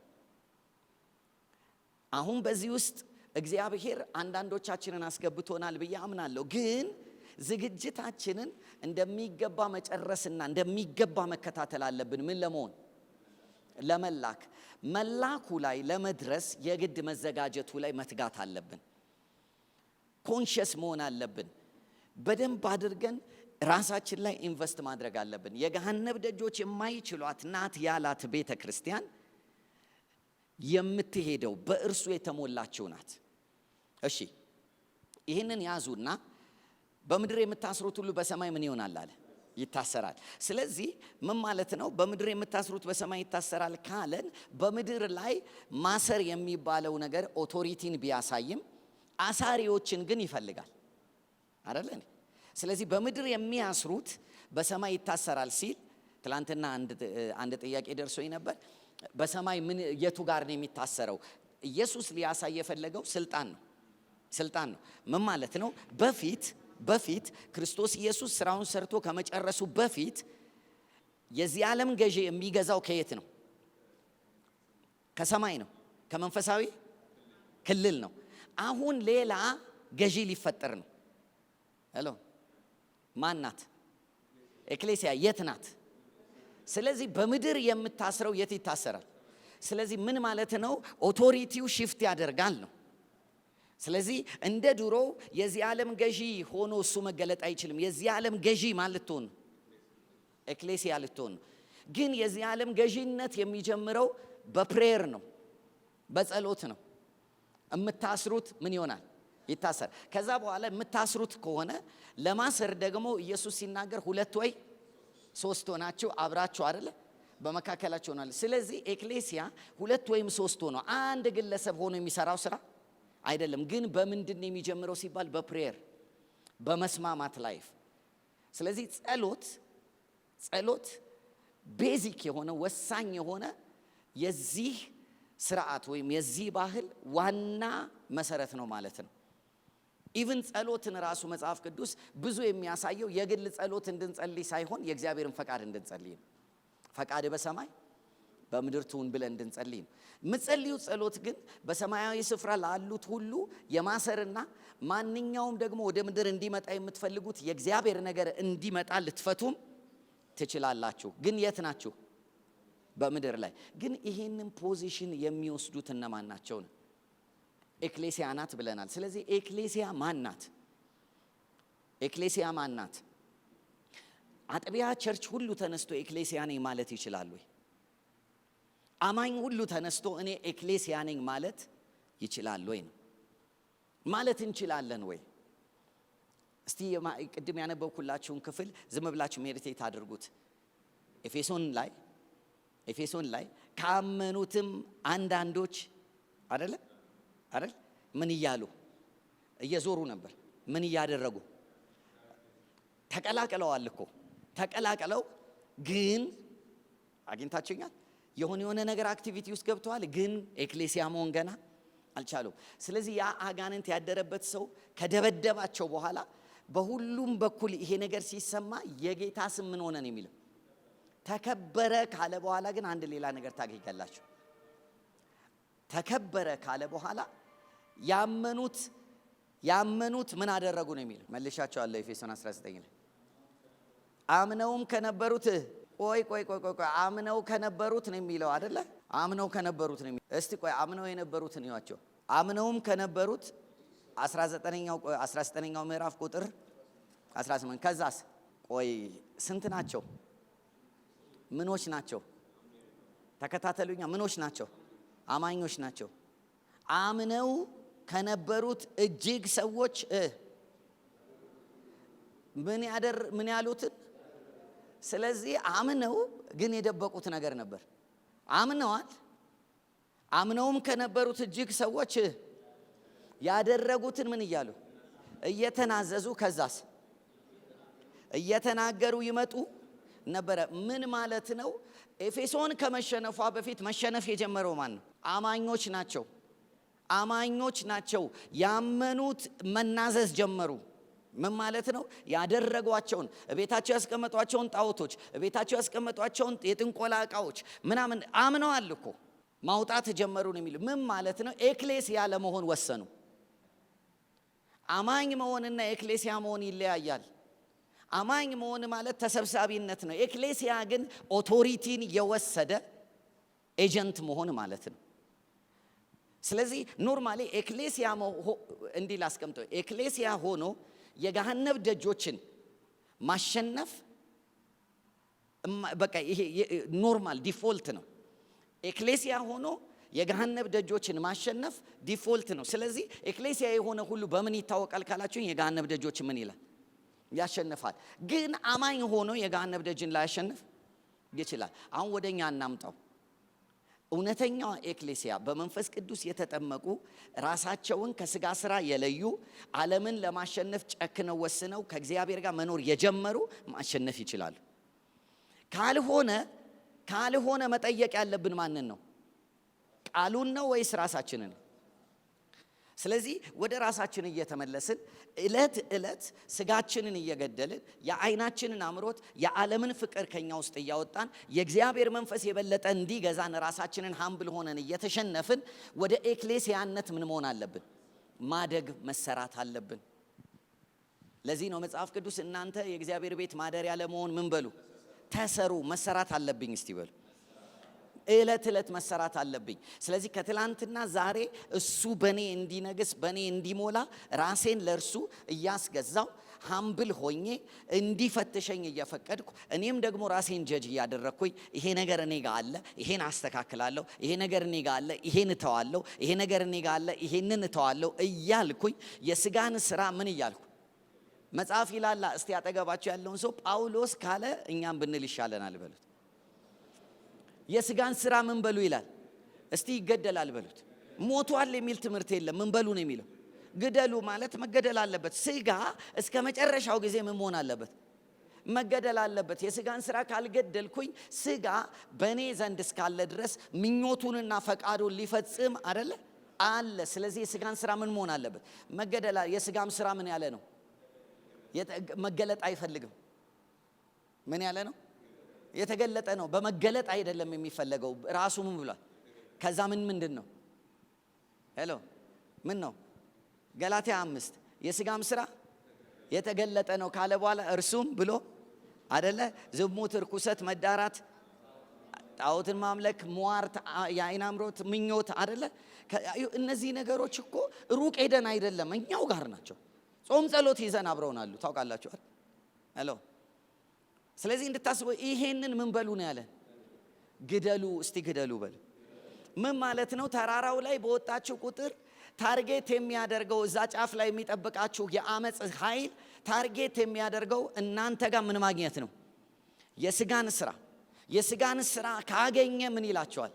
አሁን በዚህ ውስጥ እግዚአብሔር አንዳንዶቻችንን አስገብቶናል ብዬ አምናለሁ። ግን ዝግጅታችንን እንደሚገባ መጨረስና እንደሚገባ መከታተል አለብን። ምን ለመሆን? ለመላክ። መላኩ ላይ ለመድረስ የግድ መዘጋጀቱ ላይ መትጋት አለብን። ኮንሽስ መሆን አለብን። በደንብ አድርገን ራሳችን ላይ ኢንቨስት ማድረግ አለብን። የገሃነብ ደጆች የማይችሏት ናት ያላት ቤተ ክርስቲያን የምትሄደው በእርሱ የተሞላችው ናት። እሺ ይህንን ያዙና በምድር የምታስሩት ሁሉ በሰማይ ምን ይሆናል አለ? ይታሰራል። ስለዚህ ምን ማለት ነው? በምድር የምታስሩት በሰማይ ይታሰራል ካለን በምድር ላይ ማሰር የሚባለው ነገር ኦቶሪቲን ቢያሳይም አሳሪዎችን ግን ይፈልጋል አይደል? ስለዚህ በምድር የሚያስሩት በሰማይ ይታሰራል ሲል ትላንትና አንድ ጥያቄ ደርሶኝ ነበር። በሰማይ ምን የቱ ጋር ነው የሚታሰረው? ኢየሱስ ሊያሳይ የፈለገው ስልጣን ነው። ስልጣን ነው። ምን ማለት ነው? በፊት ክርስቶስ ኢየሱስ ስራውን ሰርቶ ከመጨረሱ በፊት የዚህ ዓለም ገዢ የሚገዛው ከየት ነው? ከሰማይ ነው። ከመንፈሳዊ ክልል ነው። አሁን ሌላ ገዢ ሊፈጠር ነው። ሄሎ ማን ናት? ኤክሌሲያ የት ናት? ስለዚህ በምድር የምታስረው የት ይታሰራል? ስለዚህ ምን ማለት ነው? ኦቶሪቲው ሽፍት ያደርጋል ነው። ስለዚህ እንደ ድሮ የዚህ ዓለም ገዢ ሆኖ እሱ መገለጥ አይችልም። የዚህ ዓለም ገዢ ማለት ልትሆን ኤክሌሲያ ልትሆን። ግን የዚህ ዓለም ገዢነት የሚጀምረው በፕሬየር ነው፣ በጸሎት ነው። የምታስሩት ምን ይሆናል? ይታሰር። ከዛ በኋላ የምታስሩት ከሆነ ለማሰር ደግሞ ኢየሱስ ሲናገር 2 ወይ 3 ሆናችሁ አብራችሁ አይደለ በመካከላችሁ ሆናል። ስለዚህ ኤክሌሲያ 2 ወይም 3 ሆኖ አንድ ግለሰብ ሆኖ የሚሰራው ስራ አይደለም። ግን በምንድን ነው የሚጀምረው ሲባል በፕሬየር በመስማማት ላይፍ። ስለዚህ ጸሎት ቤዚክ የሆነ ወሳኝ የሆነ የዚህ ስርዓት ወይም የዚህ ባህል ዋና መሰረት ነው ማለት ነው። ኢቭን ጸሎትን ራሱ መጽሐፍ ቅዱስ ብዙ የሚያሳየው የግል ጸሎት እንድንጸልይ ሳይሆን የእግዚአብሔርን ፈቃድ እንድንጸልይ ነው። ፈቃድ በሰማይ በምድር ትሁን ብለን እንድንጸልይ ነው። ምጸልዩ ጸሎት ግን በሰማያዊ ስፍራ ላሉት ሁሉ የማሰርና ማንኛውም ደግሞ ወደ ምድር እንዲመጣ የምትፈልጉት የእግዚአብሔር ነገር እንዲመጣ ልትፈቱም ትችላላችሁ። ግን የት ናችሁ? በምድር ላይ። ግን ይሄንን ፖዚሽን የሚወስዱት እነማን ናቸው ነው? ኤክሌሲያ ናት ብለናል። ስለዚህ ኤክሌሲያ ማን ናት? ኤክሌሲያ ማን ናት? አጥቢያ ቸርች ሁሉ ተነስቶ ኤክሌሲያ ነኝ ማለት ይችላል ወይ? አማኝ ሁሉ ተነስቶ እኔ ኤክሌሲያ ነኝ ማለት ይችላል ወይ ነው? ማለት እንችላለን ወይ? እስቲ ቅድም ያነበብኩላችሁን ክፍል ዝም ብላችሁ ሜዲቴት አድርጉት። ኤፌሶን ላይ ካመኑትም አንዳንዶች አይደል ምን እያሉ እየዞሩ ነበር? ምን እያደረጉ? ተቀላቅለዋል እኮ ተቀላቅለው፣ ግን አግኝታችሁኛል? የሆነ ነገር አክቲቪቲ ውስጥ ገብተዋል፣ ግን ኤክሌሲያ መሆን ገና አልቻሉም። ስለዚህ ያ አጋንንት ያደረበት ሰው ከደበደባቸው በኋላ በሁሉም በኩል ይሄ ነገር ሲሰማ የጌታ ስም ምን ሆነ ነው የሚለው? ተከበረ ካለ በኋላ ግን አንድ ሌላ ነገር ታገኛላችሁ። ተከበረ ካለ በኋላ ያመኑት ምን አደረጉ ነው የሚለው? መልሻቸዋለሁ። ኤፌሶን 19 ላይ አምነውም ከነበሩት ቆይ አምነው ከነበሩት ነው የሚለው አይደለ? አምነው ከነበሩት ነው የሚለው። እስቲ ቆይ አምነው የነበሩትን ይዋቸው። አምነውም ከነበሩት 19ኛው ምዕራፍ ቁጥር 18 ከዛስ ቆይ ስንት ናቸው? ምኖች ናቸው? ተከታተሉኛ። ምኖች ናቸው? አማኞች ናቸው። አምነው ከነበሩት እጅግ ሰዎች ምን ያሉትን። ስለዚህ አምነው ግን የደበቁት ነገር ነበር። አምነዋል። አምነውም ከነበሩት እጅግ ሰዎች ያደረጉትን ምን እያሉ እየተናዘዙ፣ ከዛስ እየተናገሩ ይመጡ ነበረ። ምን ማለት ነው? ኤፌሶን ከመሸነፏ በፊት መሸነፍ የጀመረው ማን ነው? አማኞች ናቸው። አማኞች ናቸው። ያመኑት መናዘዝ ጀመሩ። ምን ማለት ነው? ያደረጓቸውን ቤታቸው ያስቀመጧቸውን ጣዖቶች፣ ቤታቸው ያስቀመጧቸውን የጥንቆላ ዕቃዎች ምናምን አምነዋል እኮ ማውጣት ጀመሩ ነው የሚለው። ምን ማለት ነው? ኤክሌሲያ ለመሆን ወሰኑ። አማኝ መሆንና ኤክሌሲያ መሆን ይለያያል። አማኝ መሆን ማለት ተሰብሳቢነት ነው። ኤክሌሲያ ግን ኦቶሪቲን የወሰደ ኤጀንት መሆን ማለት ነው። ስለዚህ ኖርማሊ ኤክሌሲያ እንዲህ ላስቀምጠው። ኤክሌሲያ ሆኖ የገሃነብ ደጆችን ማሸነፍ በቃ ይሄ ኖርማል ዲፎልት ነው። ኤክሌሲያ ሆኖ የገሃነብ ደጆችን ማሸነፍ ዲፎልት ነው። ስለዚህ ኤክሌሲያ የሆነ ሁሉ በምን ይታወቃል ካላችሁ የገሃነብ ደጆች ምን ይላል? ያሸንፋል። ግን አማኝ ሆኖ የገሃነብ ደጅን ላያሸንፍ ይችላል። አሁን ወደኛ እናምጣው። እውነተኛዋ ኤክሌሲያ በመንፈስ ቅዱስ የተጠመቁ ራሳቸውን ከስጋ ስራ የለዩ ዓለምን ለማሸነፍ ጨክነው ወስነው ከእግዚአብሔር ጋር መኖር የጀመሩ ማሸነፍ ይችላሉ። ካልሆነ መጠየቅ ያለብን ማንን ነው? ቃሉን ነው ወይስ ራሳችንን? ስለዚህ ወደ ራሳችን እየተመለስን እለት እለት ስጋችንን እየገደልን የዓይናችንን አምሮት የዓለምን ፍቅር ከኛ ውስጥ እያወጣን የእግዚአብሔር መንፈስ የበለጠ እንዲገዛን ራሳችንን ሃምብል ሆነን እየተሸነፍን ወደ ኤክሌሲያነት ምን መሆን አለብን? ማደግ መሰራት አለብን። ለዚህ ነው መጽሐፍ ቅዱስ እናንተ የእግዚአብሔር ቤት ማደሪያ ለመሆን ምን በሉ? ተሰሩ። መሰራት አለብኝ እስቲ በሉ። እለት እለት መሰራት አለብኝ። ስለዚህ ከትላንትና ዛሬ እሱ በኔ እንዲነግስ በኔ እንዲሞላ ራሴን ለእርሱ እያስገዛው ሃምብል ሆኜ እንዲፈትሸኝ እየፈቀድኩ እኔም ደግሞ ራሴን ጀጅ እያደረግኩኝ ይሄ ነገር እኔ ጋር አለ፣ ይሄን አስተካክላለሁ፣ ይሄ ነገር እኔ ጋር አለ፣ ይሄን እተዋለሁ፣ ይሄ ነገር እኔ ጋር አለ፣ ይሄንን እተዋለሁ እያልኩኝ የስጋን ስራ ምን እያልኩ መጽሐፍ ይላል። እስቲ አጠገባቸው ያለውን ሰው ጳውሎስ ካለ እኛም ብንል ይሻለናል በሉት። የስጋን ስራ ምን በሉ ይላል። እስቲ ይገደላል በሉት። ሞቷል የሚል ትምህርት የለም። ምን በሉ ነው የሚለው? ግደሉ ማለት መገደል አለበት። ስጋ እስከ መጨረሻው ጊዜ ምን መሆን አለበት? መገደል አለበት። የስጋን ስራ ካልገደልኩኝ ስጋ በእኔ ዘንድ እስካለ ድረስ ምኞቱንና ፈቃዱን ሊፈጽም አይደለ አለ። ስለዚህ የስጋን ስራ ምን መሆን አለበት? መገደል። የስጋም ስራ ምን ያለ ነው? መገለጥ አይፈልግም። ምን ያለ ነው? የተገለጠ ነው። በመገለጥ አይደለም የሚፈለገው። ራሱ ምን ብሏል? ከዛ ምንድን ነው? ሄሎ ምን ነው? ገላትያ 5 የሥጋም ሥራ የተገለጠ ነው ካለ በኋላ እርሱም ብሎ አይደለ? ዝሙት፣ ርኩሰት፣ መዳራት፣ ጣዖትን ማምለክ፣ ሟርት፣ የዓይን አምሮት፣ ምኞት አይደለ? እነዚህ ነገሮች እኮ ሩቅ ሄደን አይደለም፣ እኛው ጋር ናቸው። ጾም ጸሎት ይዘን አብረውናሉ። ታውቃላችሁ አይደል? ሄሎ ስለዚህ እንድታስበው ይሄንን ምን በሉ ነው ያለን? ግደሉ። እስቲ ግደሉ በሉ። ምን ማለት ነው? ተራራው ላይ በወጣችሁ ቁጥር ታርጌት የሚያደርገው እዛ ጫፍ ላይ የሚጠብቃችሁ የአመጽ ኃይል ታርጌት የሚያደርገው እናንተ ጋር ምን ማግኘት ነው? የስጋን ስራ ካገኘ ምን ይላቸዋል?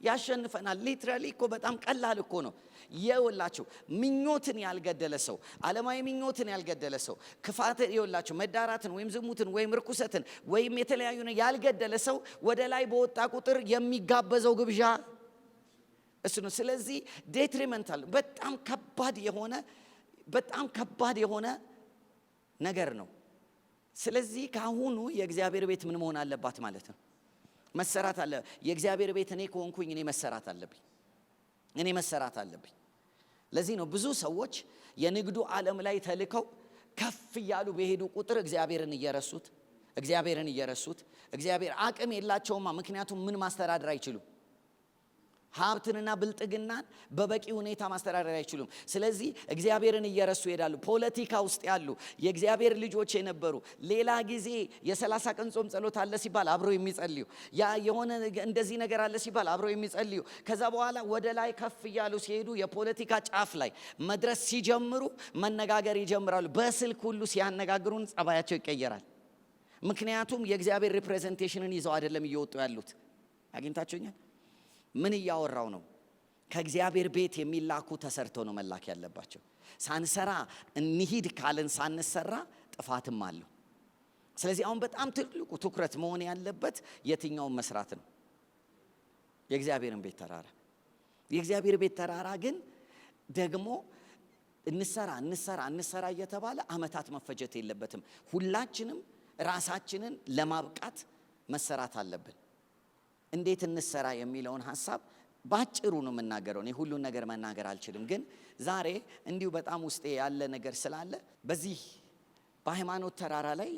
ያሸንፈናል። ሊትራሊ እኮ በጣም ቀላል እኮ ነው። የወላችሁ ምኞትን ያልገደለ ሰው፣ ዓለማዊ ምኞትን ያልገደለ ሰው፣ ክፋት የወላችሁ መዳራትን ወይም ዝሙትን ወይም ርኩሰትን ወይም የተለያዩ ያልገደለ ሰው ወደ ላይ በወጣ ቁጥር የሚጋበዘው ግብዣ እሱ ነው። ስለዚህ ዴትሪመንታል በጣም ከባድ የሆነ ነገር ነው። ስለዚህ ካሁኑ የእግዚአብሔር ቤት ምን መሆን አለባት ማለት ነው? መሰራት አለ። የእግዚአብሔር ቤት እኔ ከሆንኩኝ እኔ መሰራት አለብኝ። ለዚህ ነው ብዙ ሰዎች የንግዱ ዓለም ላይ ተልከው ከፍ እያሉ በሄዱ ቁጥር እግዚአብሔርን እየረሱት እግዚአብሔር አቅም የላቸውማ። ምክንያቱም ምን ማስተዳደር አይችሉም። ሀብትንና ብልጥግናን በበቂ ሁኔታ ማስተዳደር አይችሉም። ስለዚህ እግዚአብሔርን እየረሱ ይሄዳሉ። ፖለቲካ ውስጥ ያሉ የእግዚአብሔር ልጆች የነበሩ ሌላ ጊዜ የ30 ቀን ጾም ጸሎት አለ ሲባል አብረው የሚጸልዩ፣ ያ የሆነ እንደዚህ ነገር አለ ሲባል አብረው የሚጸልዩ፣ ከዛ በኋላ ወደ ላይ ከፍ እያሉ ሲሄዱ የፖለቲካ ጫፍ ላይ መድረስ ሲጀምሩ መነጋገር ይጀምራሉ። በስልክ ሁሉ ሲያነጋግሩን ጸባያቸው ይቀየራል። ምክንያቱም የእግዚአብሔር ሪፕሬዘንቴሽንን ይዘው አይደለም እየወጡ ያሉት። አግኝታችሁኛል? ምን እያወራው ነው? ከእግዚአብሔር ቤት የሚላኩ ተሰርተው ነው መላክ ያለባቸው። ሳንሰራ እንሂድ ካልን ሳንሰራ ጥፋትም አለው። ስለዚህ አሁን በጣም ትልቁ ትኩረት መሆን ያለበት የትኛውን መስራት ነው? የእግዚአብሔርን ቤት ተራራ ግን ደግሞ እንሰራ እየተባለ አመታት መፈጀት የለበትም። ሁላችንም ራሳችንን ለማብቃት መሰራት አለብን። እንዴት እንሰራ የሚለውን ሐሳብ ባጭሩ ነው የምናገረው። እኔ ሁሉን ነገር መናገር አልችልም፣ ግን ዛሬ እንዲሁ በጣም ውስጤ ያለ ነገር ስላለ በዚህ በሃይማኖት ተራራ ላይ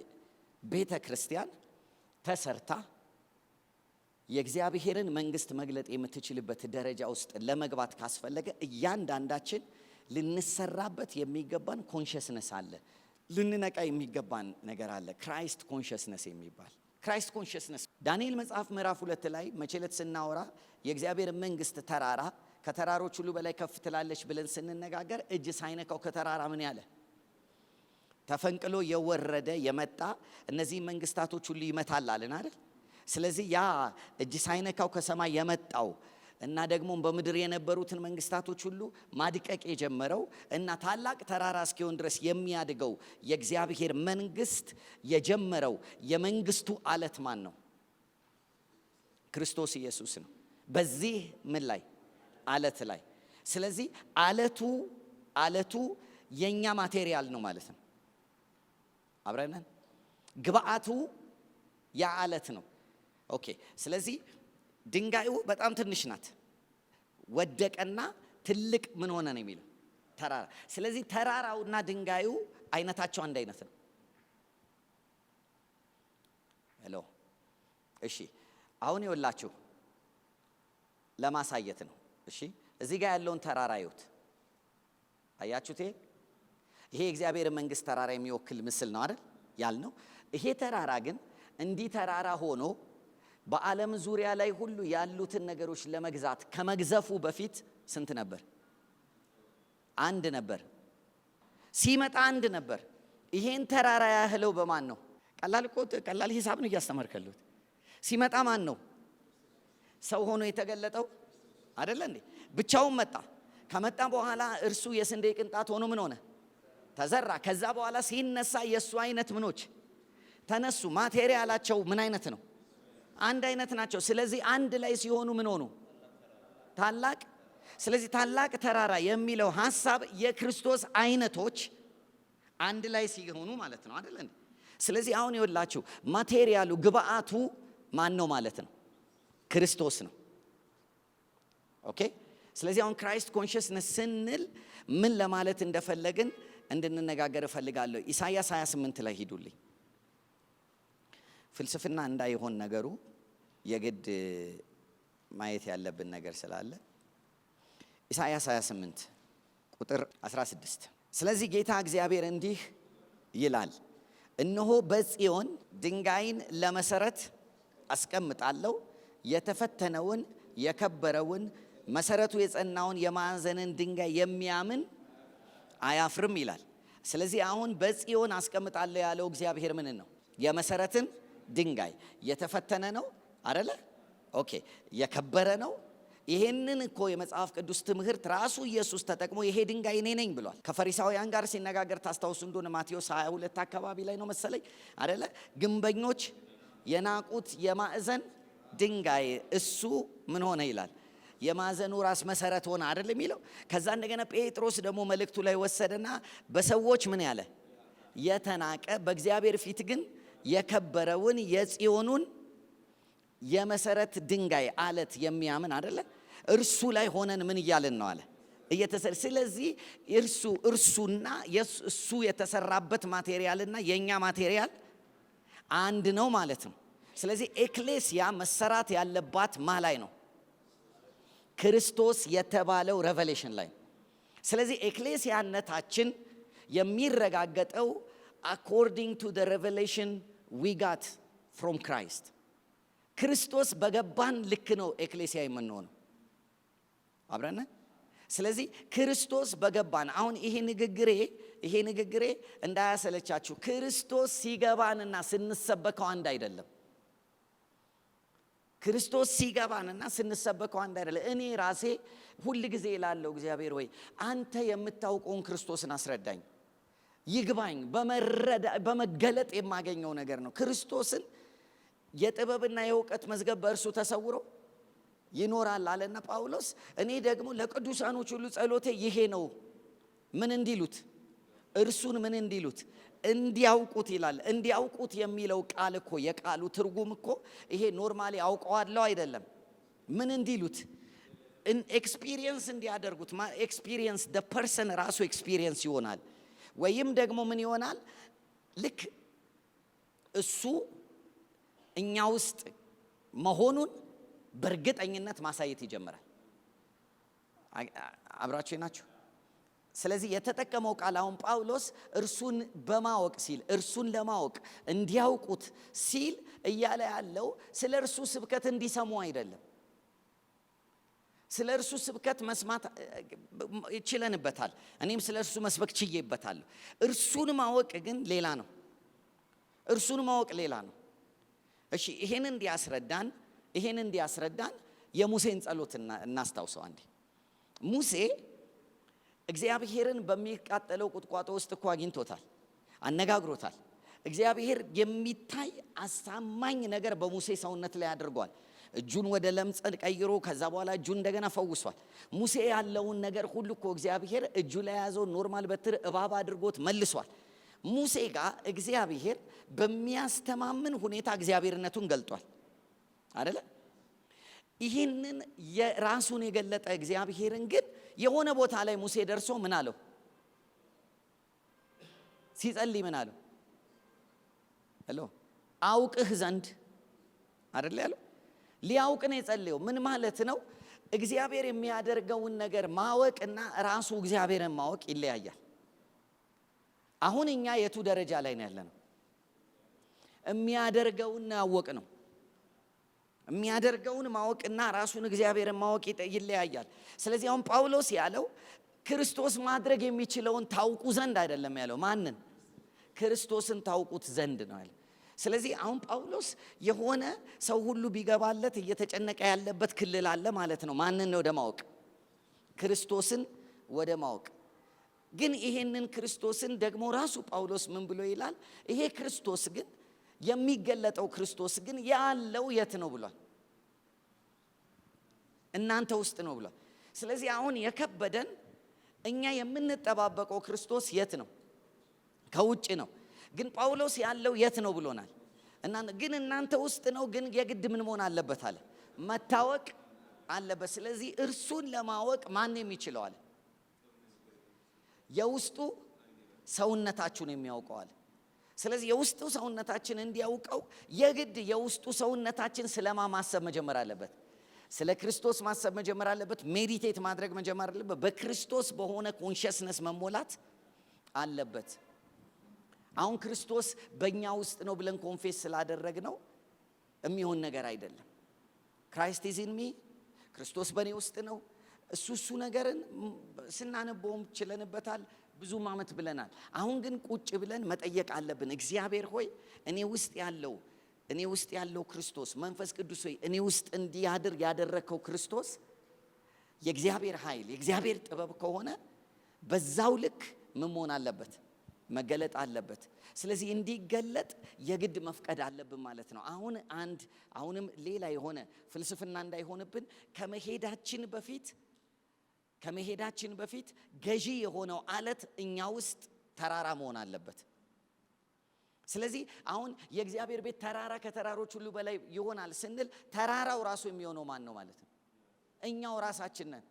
ቤተ ክርስቲያን ተሰርታ የእግዚአብሔርን መንግስት መግለጥ የምትችልበት ደረጃ ውስጥ ለመግባት ካስፈለገ እያንዳንዳችን ልንሰራበት የሚገባን ኮንሽስነስ አለ። ልንነቃ የሚገባን ነገር አለ። ክራይስት ኮንሽስነስ የሚባል ክራይስት ኮንሽስነስ ዳንኤል መጽሐፍ ምዕራፍ 2 ላይ መቼለት ስናወራ የእግዚአብሔር መንግስት ተራራ ከተራሮች ሁሉ በላይ ከፍ ትላለች ብለን ስንነጋገር እጅ ሳይነካው ከተራራ ምን ያለ ተፈንቅሎ የወረደ የመጣ እነዚህ መንግስታቶች ሁሉ ይመታል አለን አይደል? ስለዚህ ያ እጅ ሳይነካው ከሰማይ የመጣው እና ደግሞ በምድር የነበሩትን መንግስታቶች ሁሉ ማድቀቅ የጀመረው እና ታላቅ ተራራ እስኪሆን ድረስ የሚያድገው የእግዚአብሔር መንግስት የጀመረው የመንግስቱ አለት ማን ነው? ክርስቶስ ኢየሱስ ነው። በዚህ ምን ላይ? አለት ላይ። ስለዚህ አለቱ የኛ ማቴሪያል ነው ማለት ነው። አብረናል። ግብአቱ ያ አለት ነው። ኦኬ። ስለዚህ ድንጋዩ በጣም ትንሽ ናት። ወደቀና ትልቅ ምን ሆነ ነው የሚለው ተራራ። ስለዚህ ተራራውና ድንጋዩ አይነታቸው አንድ አይነት ነው። ሄሎ እሺ፣ አሁን ይኸውላችሁ ለማሳየት ነው። እሺ፣ እዚህ ጋር ያለውን ተራራ ይዩት። አያችሁት? ይሄ የእግዚአብሔር መንግስት ተራራ የሚወክል ምስል ነው አይደል ያልነው። ይሄ ተራራ ግን እንዲህ ተራራ ሆኖ በዓለም ዙሪያ ላይ ሁሉ ያሉትን ነገሮች ለመግዛት ከመግዘፉ በፊት ስንት ነበር? አንድ ነበር። ሲመጣ አንድ ነበር። ይሄን ተራራ ያህለው በማን ነው? ቀላል ሂሳብ ነው እያስተማርከሉት። ሲመጣ ማን ነው? ሰው ሆኖ የተገለጠው አይደለ እንዴ? ብቻውን መጣ። ከመጣ በኋላ እርሱ የስንዴ ቅንጣት ሆኖ ምን ሆነ? ተዘራ። ከዛ በኋላ ሲነሳ የሱ አይነት ምኖች ተነሱ። ማቴሪያላቸው ምን አይነት ነው? አንድ አይነት ናቸው። ስለዚህ አንድ ላይ ሲሆኑ ምን ሆኑ? ታላቅ። ስለዚህ ታላቅ ተራራ የሚለው ሐሳብ የክርስቶስ አይነቶች አንድ ላይ ሲሆኑ ማለት ነው አይደል እንዴ? ስለዚህ አሁን ይወላችሁ ማቴሪያሉ ግብአቱ ማን ነው ማለት ነው? ክርስቶስ ነው። ኦኬ። ስለዚህ አሁን ክራይስት ኮንሽስነስ ስንል ምን ለማለት እንደፈለግን እንድንነጋገር እፈልጋለሁ። ኢሳይያስ 28 ላይ ሂዱልኝ። ፍልስፍና እንዳይሆን ነገሩ የግድ ማየት ያለብን ነገር ስላለ ኢሳይያስ 28 ቁጥር 16 ስለዚህ ጌታ እግዚአብሔር እንዲህ ይላል፣ እነሆ በጽዮን ድንጋይን ለመሰረት አስቀምጣለሁ፣ የተፈተነውን የከበረውን መሰረቱ የጸናውን የማዕዘንን ድንጋይ የሚያምን አያፍርም ይላል። ስለዚህ አሁን በጽዮን አስቀምጣለሁ ያለው እግዚአብሔር ምን ነው? የመሰረትን ድንጋይ የተፈተነ ነው አይደለ? ኦኬ፣ የከበረ ነው። ይሄንን እኮ የመጽሐፍ ቅዱስ ትምህርት ራሱ ኢየሱስ ተጠቅሞ ይሄ ድንጋይ እኔ ነኝ ብሏል። ከፈሪሳውያን ጋር ሲነጋገር ታስታውሱ እንደሆነ ማቴዎስ 22 አካባቢ ላይ ነው መሰለኝ አይደለ? ግንበኞች የናቁት የማዕዘን ድንጋይ እሱ ምን ሆነ ይላል? የማዕዘኑ ራስ መሰረት ሆነ አይደል የሚለው። ከዛ እንደገና ጴጥሮስ ደግሞ መልእክቱ ላይ ወሰደና በሰዎች ምን ያለ የተናቀ በእግዚአብሔር ፊት ግን የከበረውን የጽዮኑን የመሰረት ድንጋይ አለት የሚያምን አይደለ እርሱ ላይ ሆነን ምን እያልን ነው አለ ስለዚህ እርሱና እሱ የተሰራበት ማቴሪያልና የኛ ማቴሪያል አንድ ነው ማለት ነው። ስለዚህ ኤክሌሲያ መሰራት ያለባት ማ ላይ ነው? ክርስቶስ የተባለው ሬቨሌሽን ላይ። ስለዚህ ኤክሌሲያነታችን የሚረጋገጠው according to the revelation we got from Christ። ክርስቶስ በገባን ልክ ነው ኤክሌሲያ የምንሆነው። አብረን። ስለዚህ ክርስቶስ በገባን አሁን ይሄ ንግግሬ እንዳያሰለቻችሁ፣ ክርስቶስ ሲገባንና ስንሰበከው አንድ አይደለም። ክርስቶስ ሲገባንና ስንሰበከው አንድ አይደለም። እኔ ራሴ ሁል ጊዜ እላለሁ እግዚአብሔር ወይ አንተ የምታውቀውን ክርስቶስን አስረዳኝ፣ ይግባኝ። በመገለጥ የማገኘው ነገር ነው። ክርስቶስን የጥበብና የእውቀት መዝገብ በእርሱ ተሰውሮ ይኖራል አለና ጳውሎስ። እኔ ደግሞ ለቅዱሳኖች ሁሉ ጸሎቴ ይሄ ነው። ምን እንዲሉት? እርሱን ምን እንዲሉት? እንዲያውቁት ይላል። እንዲያውቁት የሚለው ቃል እኮ የቃሉ ትርጉም እኮ ይሄ ኖርማሊ አውቀዋለሁ አይደለም። ምን እንዲሉት? ኤክስፒሪየንስ እንዲያደርጉት። ኤክስፒሪየንስ the person ራሱ ኤክስፒሪየንስ ይሆናል። ወይም ደግሞ ምን ይሆናል? ልክ እሱ እኛ ውስጥ መሆኑን በእርግጠኝነት ማሳየት ይጀምራል። አብራችሁ ናችሁ? ስለዚህ የተጠቀመው ቃል አሁን ጳውሎስ እርሱን በማወቅ ሲል እርሱን ለማወቅ እንዲያውቁት ሲል እያለ ያለው ስለ እርሱ ስብከት እንዲሰሙ አይደለም። ስለ እርሱ ስብከት መስማት ይችለንበታል። እኔም ስለ እርሱ መስበክ ችዬበታለሁ። እርሱን ማወቅ ግን ሌላ ነው። እርሱን ማወቅ ሌላ ነው። እሺ፣ ይሄን እንዲያስረዳን የሙሴን ጸሎት እናስታውሰው አንዴ። ሙሴ እግዚአብሔርን በሚቃጠለው ቁጥቋጦ ውስጥ እኮ አግኝቶታል፣ አነጋግሮታል። እግዚአብሔር የሚታይ አሳማኝ ነገር በሙሴ ሰውነት ላይ አድርጓል። እጁን ወደ ለምጽ ቀይሮ ከዛ በኋላ እጁን እንደገና ፈውሷል። ሙሴ ያለውን ነገር ሁሉ እኮ እግዚአብሔር እጁ ላይ ያዘው ኖርማል በትር እባብ አድርጎት መልሷል። ሙሴ ጋር እግዚአብሔር በሚያስተማምን ሁኔታ እግዚአብሔርነቱን ገልጧል አይደለ? ይህንን የራሱን የገለጠ እግዚአብሔርን ግን የሆነ ቦታ ላይ ሙሴ ደርሶ ምን አለው? ሲጸልይ ምን አለው? አውቅህ ዘንድ አይደለ ያለው? ሊያውቅ ነው የጸለየው። ምን ማለት ነው? እግዚአብሔር የሚያደርገውን ነገር ማወቅና ራሱ እግዚአብሔርን ማወቅ ይለያያል። አሁን እኛ የቱ ደረጃ ላይ ነው ያለነው? የሚያደርገውን ያወቅ ነው። የሚያደርገውን ማወቅና ራሱን እግዚአብሔርን ማወቅ ይለያያል። ስለዚህ አሁን ጳውሎስ ያለው ክርስቶስ ማድረግ የሚችለውን ታውቁ ዘንድ አይደለም ያለው። ማንን? ክርስቶስን ታውቁት ዘንድ ነው ያለው። ስለዚህ አሁን ጳውሎስ የሆነ ሰው ሁሉ ቢገባለት እየተጨነቀ ያለበት ክልል አለ ማለት ነው። ማንን ወደ ማወቅ? ክርስቶስን ወደ ማወቅ። ግን ይሄንን ክርስቶስን ደግሞ ራሱ ጳውሎስ ምን ብሎ ይላል? ይሄ ክርስቶስ ግን የሚገለጠው ክርስቶስ ግን ያለው የት ነው ብሏል? እናንተ ውስጥ ነው ብሏል። ስለዚህ አሁን የከበደን እኛ የምንጠባበቀው ክርስቶስ የት ነው? ከውጭ ነው። ግን ጳውሎስ ያለው የት ነው ብሎናል? ግን እናንተ ውስጥ ነው። ግን የግድ ምን መሆን አለበት አለ? መታወቅ አለበት። ስለዚህ እርሱን ለማወቅ ማን የሚችለዋል? የውስጡ ሰውነታችሁን የሚያውቀዋል። ስለዚህ የውስጡ ሰውነታችን እንዲያውቀው የግድ የውስጡ ሰውነታችን ስለማ ማሰብ መጀመር አለበት። ስለ ክርስቶስ ማሰብ መጀመር አለበት። ሜዲቴት ማድረግ መጀመር አለበት። በክርስቶስ በሆነ ኮንሽስነስ መሞላት አለበት። አሁን ክርስቶስ በእኛ ውስጥ ነው ብለን ኮንፌስ ስላደረግ ነው የሚሆን ነገር አይደለም። ክራይስት ኢዝ ኢን ሚ፣ ክርስቶስ በእኔ ውስጥ ነው። እሱ ነገርን ስናነበውም ችለንበታል፣ ብዙም ዓመት ብለናል። አሁን ግን ቁጭ ብለን መጠየቅ አለብን። እግዚአብሔር ሆይ እኔ ውስጥ ያለው ክርስቶስ፣ መንፈስ ቅዱስ ሆይ እኔ ውስጥ እንዲያድር ያደረከው ክርስቶስ የእግዚአብሔር ኃይል የእግዚአብሔር ጥበብ ከሆነ በዛው ልክ ምን መሆን አለበት? መገለጥ አለበት። ስለዚህ እንዲገለጥ የግድ መፍቀድ አለብን ማለት ነው። አሁንም ሌላ የሆነ ፍልስፍና እንዳይሆንብን ከመሄዳችን በፊት ገዢ የሆነው አለት እኛ ውስጥ ተራራ መሆን አለበት። ስለዚህ አሁን የእግዚአብሔር ቤት ተራራ ከተራሮች ሁሉ በላይ ይሆናል ስንል ተራራው ራሱ የሚሆነው ማን ነው ማለት ነው? እኛው ራሳችን ነን።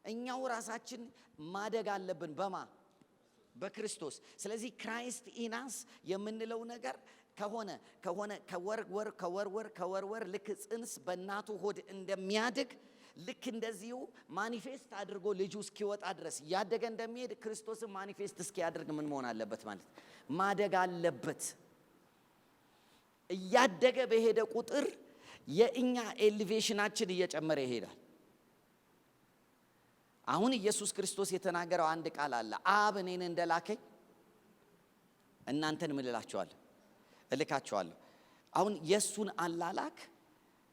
እኛው ራሳችን ማደግ አለብን በክርስቶስ። ስለዚህ ክራይስት ኢናስ የምንለው ነገር ከወርወር ልክ ጽንስ በእናቱ ሆድ እንደሚያድግ ልክ እንደዚሁ ማኒፌስት አድርጎ ልጁ እስኪወጣ ድረስ እያደገ እንደሚሄድ ክርስቶስን ማኒፌስት እስኪያደርግ ምን መሆን አለበት ማለት ማደግ አለበት። እያደገ በሄደ ቁጥር የእኛ ኤሊቬሽናችን እየጨመረ ይሄዳል። አሁን ኢየሱስ ክርስቶስ የተናገረው አንድ ቃል አለ። አብ እኔን እንደላከኝ እናንተን ምን እልካችኋለሁ። አሁን የሱን አላላክ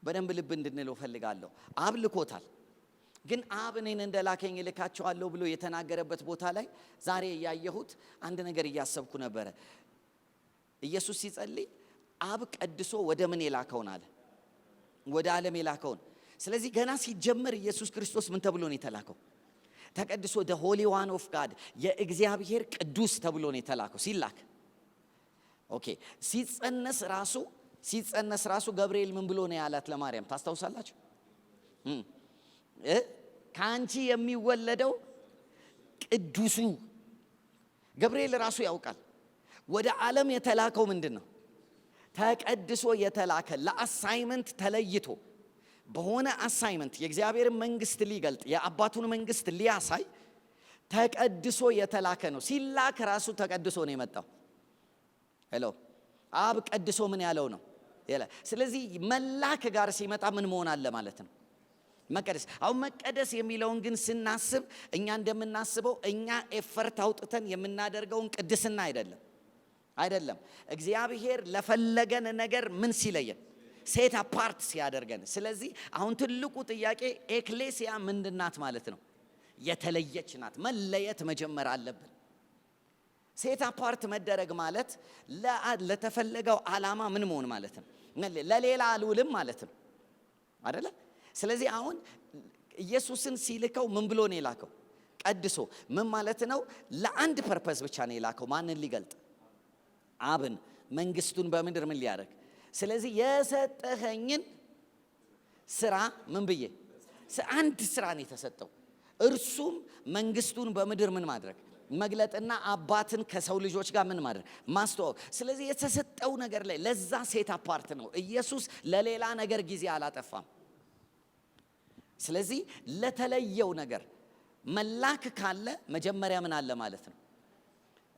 በደንብ ልብ እንድንለው ፈልጋለሁ። አብ ልኮታል። ግን አብ እኔን እንደላከኝ እልካችኋለሁ ብሎ የተናገረበት ቦታ ላይ ዛሬ ያየሁት አንድ ነገር እያሰብኩ ነበረ። ኢየሱስ ሲጸልይ አብ ቀድሶ ወደ ምን የላከውን አለ? ወደ ዓለም የላከውን። ስለዚህ ገና ሲጀመር ኢየሱስ ክርስቶስ ምን ተብሎ ነው የተላከው? ተቀድሶ the holy one of God የእግዚአብሔር ቅዱስ ተብሎ ነው የተላከው ሲላክ። ኦኬ ሲጸነስ ራሱ ገብርኤል ምን ብሎ ነው ያላት ለማርያም ታስታውሳላችሁ? ከአንቺ የሚወለደው ቅዱሱ ገብርኤል ራሱ ያውቃል። ወደ ዓለም የተላከው ምንድን ነው? ተቀድሶ የተላከ ለአሳይመንት ተለይቶ በሆነ አሳይመንት የእግዚአብሔርን መንግስት ሊገልጥ የአባቱን መንግስት ሊያሳይ ተቀድሶ የተላከ ነው። ሲላክ ራሱ ተቀድሶ ነው የመጣው። ሄሎ አብ ቀድሶ ምን ያለው ነው? ስለዚህ መላክ ጋር ሲመጣ ምን መሆን አለ ማለት ነው? መቀደስ። አሁን መቀደስ የሚለውን ግን ስናስብ እኛ እንደምናስበው እኛ ኤፈርት አውጥተን የምናደርገውን ቅድስና አይደለም። እግዚአብሔር ለፈለገን ነገር ምን ሲለየን ሴት አፓርት ሲያደርገን። ስለዚህ አሁን ትልቁ ጥያቄ ኤክሌሲያ ምንድናት ማለት ነው? የተለየች ናት። መለየት መጀመር አለብን። ሴት አፓርት መደረግ ማለት ለተፈለገው ዓላማ ምን መሆን ማለት ነው? ለሌላ አልውልም ማለት ነው አይደለ? ስለዚህ አሁን ኢየሱስን ሲልከው ምን ብሎ ነው የላከው? ቀድሶ። ምን ማለት ነው? ለአንድ ፐርፐስ ብቻ ነው የላከው። ማንን ሊገልጥ? አብን፣ መንግስቱን በምድር ምን ሊያደርግ። ስለዚህ የሰጠኸኝን ስራ ምን ብዬ አንድ ስራ ነው የተሰጠው። እርሱም መንግስቱን በምድር ምን ማድረግ መግለጥና አባትን ከሰው ልጆች ጋር ምን ማድረግ ማስተዋወቅ። ስለዚህ የተሰጠው ነገር ላይ ለዛ ሴት አፓርት ነው። ኢየሱስ ለሌላ ነገር ጊዜ አላጠፋም። ስለዚህ ለተለየው ነገር መላክ ካለ መጀመሪያ ምን አለ ማለት ነው?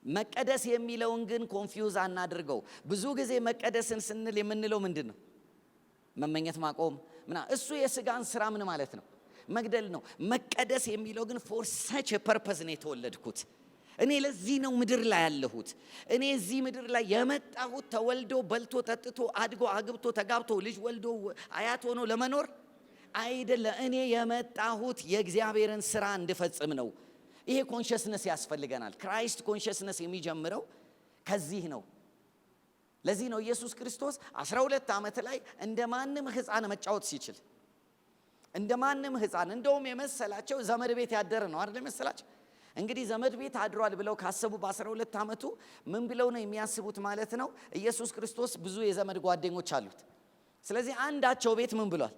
መቀደስ የሚለውን ግን ኮንፊውዝ አናድርገው። ብዙ ጊዜ መቀደስን ስንል የምንለው ምንድን ነው? መመኘት ማቆም እሱ የስጋን ስራ ምን ማለት ነው? መግደል ነው። መቀደስ የሚለው ግን ፎር ሰች ፐርፐዝ ነው የተወለድኩት። እኔ ለዚህ ነው ምድር ላይ ያለሁት። እኔ እዚህ ምድር ላይ የመጣሁት ተወልዶ በልቶ ጠጥቶ አድጎ አግብቶ ተጋብቶ ልጅ ወልዶ አያት ሆኖ ለመኖር አይደለም። እኔ የመጣሁት የእግዚአብሔርን ስራ እንድፈጽም ነው። ይሄ ኮንሽስነስ ያስፈልገናል። ክራይስት ኮንሽስነስ የሚጀምረው ከዚህ ነው። ለዚህ ነው ኢየሱስ ክርስቶስ 12 ዓመት ላይ እንደማንም ሕፃን መጫወት ሲችል እንደማንም ሕፃን እንደውም የመሰላቸው ዘመድ ቤት ያደረ ነው አይደል? የመሰላቸው እንግዲህ ዘመድ ቤት አድሯል ብለው ካሰቡ በ12 ዓመቱ ምን ብለው ነው የሚያስቡት ማለት ነው? ኢየሱስ ክርስቶስ ብዙ የዘመድ ጓደኞች አሉት። ስለዚህ አንዳቸው ቤት ምን ብሏል?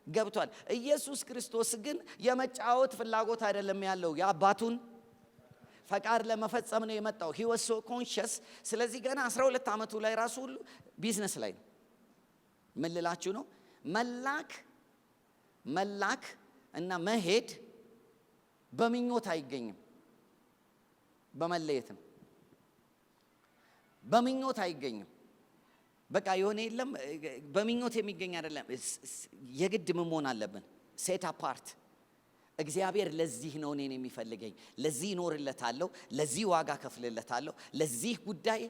ገብቷል። ኢየሱስ ክርስቶስ ግን የመጫወት ፍላጎት አይደለም ያለው፣ የአባቱን ፈቃድ ለመፈጸም ነው የመጣው። he was so conscious። ስለዚህ ገና 12 ዓመቱ ላይ ራሱ ሁሉ ቢዝነስ ላይ ነው። ምን ልላችሁ ነው? መላክ እና መሄድ በምኞት አይገኝም፣ በመለየት ነው። በምኞት አይገኝም። በቃ የሆነ የለም በምኞት የሚገኝ አይደለም። የግድ ምን መሆን አለብን? ሴት አፓርት። እግዚአብሔር ለዚህ ነው እኔን የሚፈልገኝ፣ ለዚህ እኖርለታለሁ፣ ለዚህ ዋጋ ከፍልለታለሁ፣ ለዚህ ጉዳይ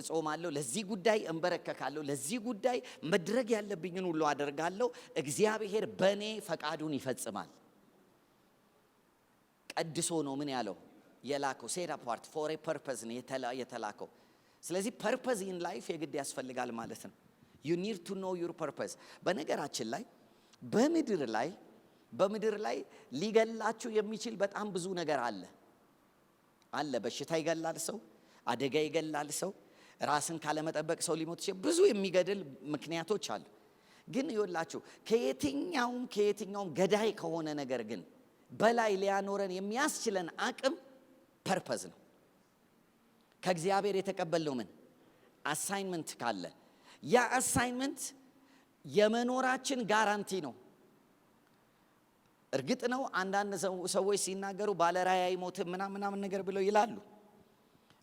እጾማለሁ፣ ለዚህ ጉዳይ እንበረከካለሁ፣ ለዚህ ጉዳይ መድረግ ያለብኝን ሁሉ አደርጋለሁ። እግዚአብሔር በእኔ ፈቃዱን ይፈጽማል። ቀድሶ ነው ምን ያለው? የላከው። ሴት አፓርት ፎር ኤ ፐርፐዝ ነው የተላከው። ስለዚህ ፐርፐዝ ኢን ላይፍ የግድ ያስፈልጋል ማለት ነው። you need to know your purpose። በነገራችን ላይ በምድር ላይ ሊገላችሁ የሚችል በጣም ብዙ ነገር አለ። በሽታ ይገላል ሰው፣ አደጋ ይገላል ሰው፣ ራስን ካለመጠበቅ ሰው ሊሞት ይችላል። ብዙ የሚገድል ምክንያቶች አሉ። ግን ይኸውላችሁ ከየትኛውም ገዳይ ከሆነ ነገር ግን በላይ ሊያኖረን የሚያስችለን አቅም ፐርፐዝ ነው። ከእግዚአብሔር የተቀበልነው ምን አሳይንመንት ካለ ያ አሳይንመንት የመኖራችን ጋራንቲ ነው። እርግጥ ነው አንዳንድ ሰዎች ሲናገሩ ባለራዕይ አይሞትም ምናምን ነገር ብለው ይላሉ።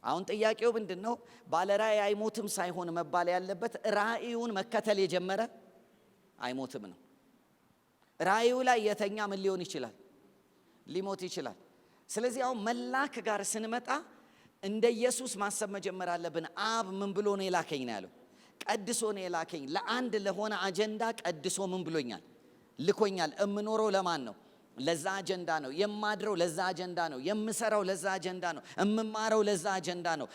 አሁን ጥያቄው ምንድነው? ባለራዕይ አይሞትም ሳይሆን መባል ያለበት ራዕዩን መከተል የጀመረ አይሞትም ነው። ራዕዩ ላይ የተኛ ምን ሊሆን ይችላል? ሊሞት ይችላል። ስለዚህ አሁን መላክ ጋር ስንመጣ እንደ ኢየሱስ ማሰብ መጀመር አለብን። አብ ምን ብሎ ነው የላከኝ ነው ያለው? ቀድሶ ነው የላከኝ። ለአንድ ለሆነ አጀንዳ ቀድሶ ምን ብሎኛል? ልኮኛል። እምኖረው ለማን ነው? ለዛ አጀንዳ ነው። የማድረው ለዛ አጀንዳ ነው። የምሰራው ለዛ አጀንዳ ነው። እምማረው ለዛ አጀንዳ ነው።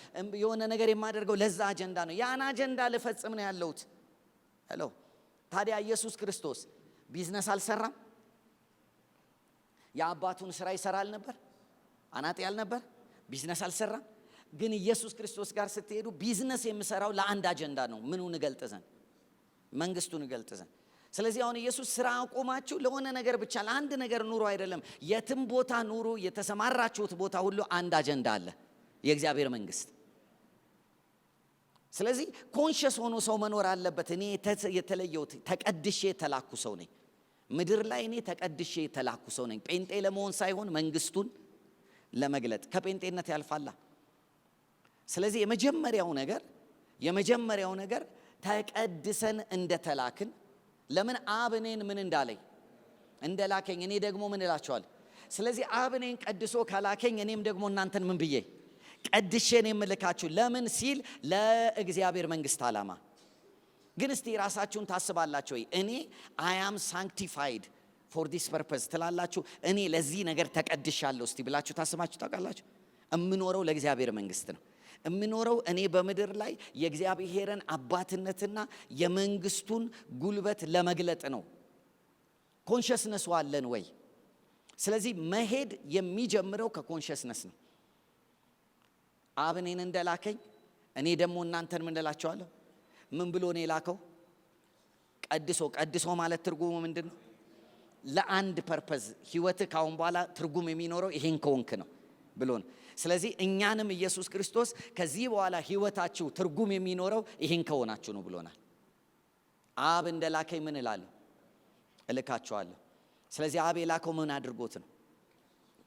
የሆነ ነገር የማደርገው ለዛ አጀንዳ ነው። ያን አጀንዳ ልፈጽም ነው ያለሁት። ሄሎ። ታዲያ ኢየሱስ ክርስቶስ ቢዝነስ አልሰራም? የአባቱን ስራ ይሰራል ነበር? አናጤ አልነበር? ቢዝነስ አልሰራም? ግን ኢየሱስ ክርስቶስ ጋር ስትሄዱ ቢዝነስ የምሰራው ለአንድ አጀንዳ ነው። ምኑን እገልጥ ዘንድ? መንግስቱን እገልጥ ዘንድ። ስለዚህ አሁን ኢየሱስ ስራ አቆማችሁ ለሆነ ነገር ብቻ ለአንድ ነገር ኑሩ አይደለም። የትም ቦታ ኑሩ፣ የተሰማራችሁት ቦታ ሁሉ አንድ አጀንዳ አለ፣ የእግዚአብሔር መንግስት። ስለዚህ ኮንሽስ ሆኖ ሰው መኖር አለበት። እኔ የተለየሁት ተቀድሼ የተላኩ ሰው ነኝ። ምድር ላይ እኔ ተቀድሼ የተላኩ ሰው ነኝ። ጴንጤ ለመሆን ሳይሆን መንግስቱን ለመግለጥ። ከጴንጤነት ያልፋላ። ስለዚህ የመጀመሪያው ነገር ተቀድሰን እንደተላክን። ለምን? አብ እኔን ምን እንዳለኝ እንደላከኝ እኔ ደግሞ ምን እላቸዋለሁ። ስለዚህ አብ እኔን ቀድሶ ካላከኝ እኔም ደግሞ እናንተን ምን ብዬ ቀድሼ ነው የምልካችሁ። ለምን ሲል ለእግዚአብሔር መንግስት ዓላማ። ግን እስቲ ራሳችሁን ታስባላችሁ ወይ? እኔ I am sanctified for this purpose ትላላችሁ? እኔ ለዚህ ነገር ተቀድሻለሁ እስቲ ብላችሁ ታስባችሁ ታውቃላችሁ? እምኖረው ለእግዚአብሔር መንግስት ነው። እምኖረው እኔ በምድር ላይ የእግዚአብሔርን አባትነትና የመንግስቱን ጉልበት ለመግለጥ ነው። ኮንሽስነስ አለን ወይ? ስለዚህ መሄድ የሚጀምረው ከኮንሽስነስ ነው። አብ እኔን እንደላከኝ እኔ ደግሞ እናንተን ምን እላችኋለሁ? ምን ብሎ ነው የላከው? ቀድሶ ማለት ትርጉሙ ምንድን ነው? ለአንድ ፐርፐዝ ህይወትህ ካሁን በኋላ ትርጉም የሚኖረው ይሄን ከሆንክ ነው ብሎ ነው። ስለዚህ እኛንም ኢየሱስ ክርስቶስ ከዚህ በኋላ ህይወታችሁ ትርጉም የሚኖረው ይሄን ከሆናችሁ ነው ብሎናል። አብ እንደላከኝ ምን እላለሁ? እልካችኋለሁ። ስለዚህ አብ የላከው ምን አድርጎት ነው?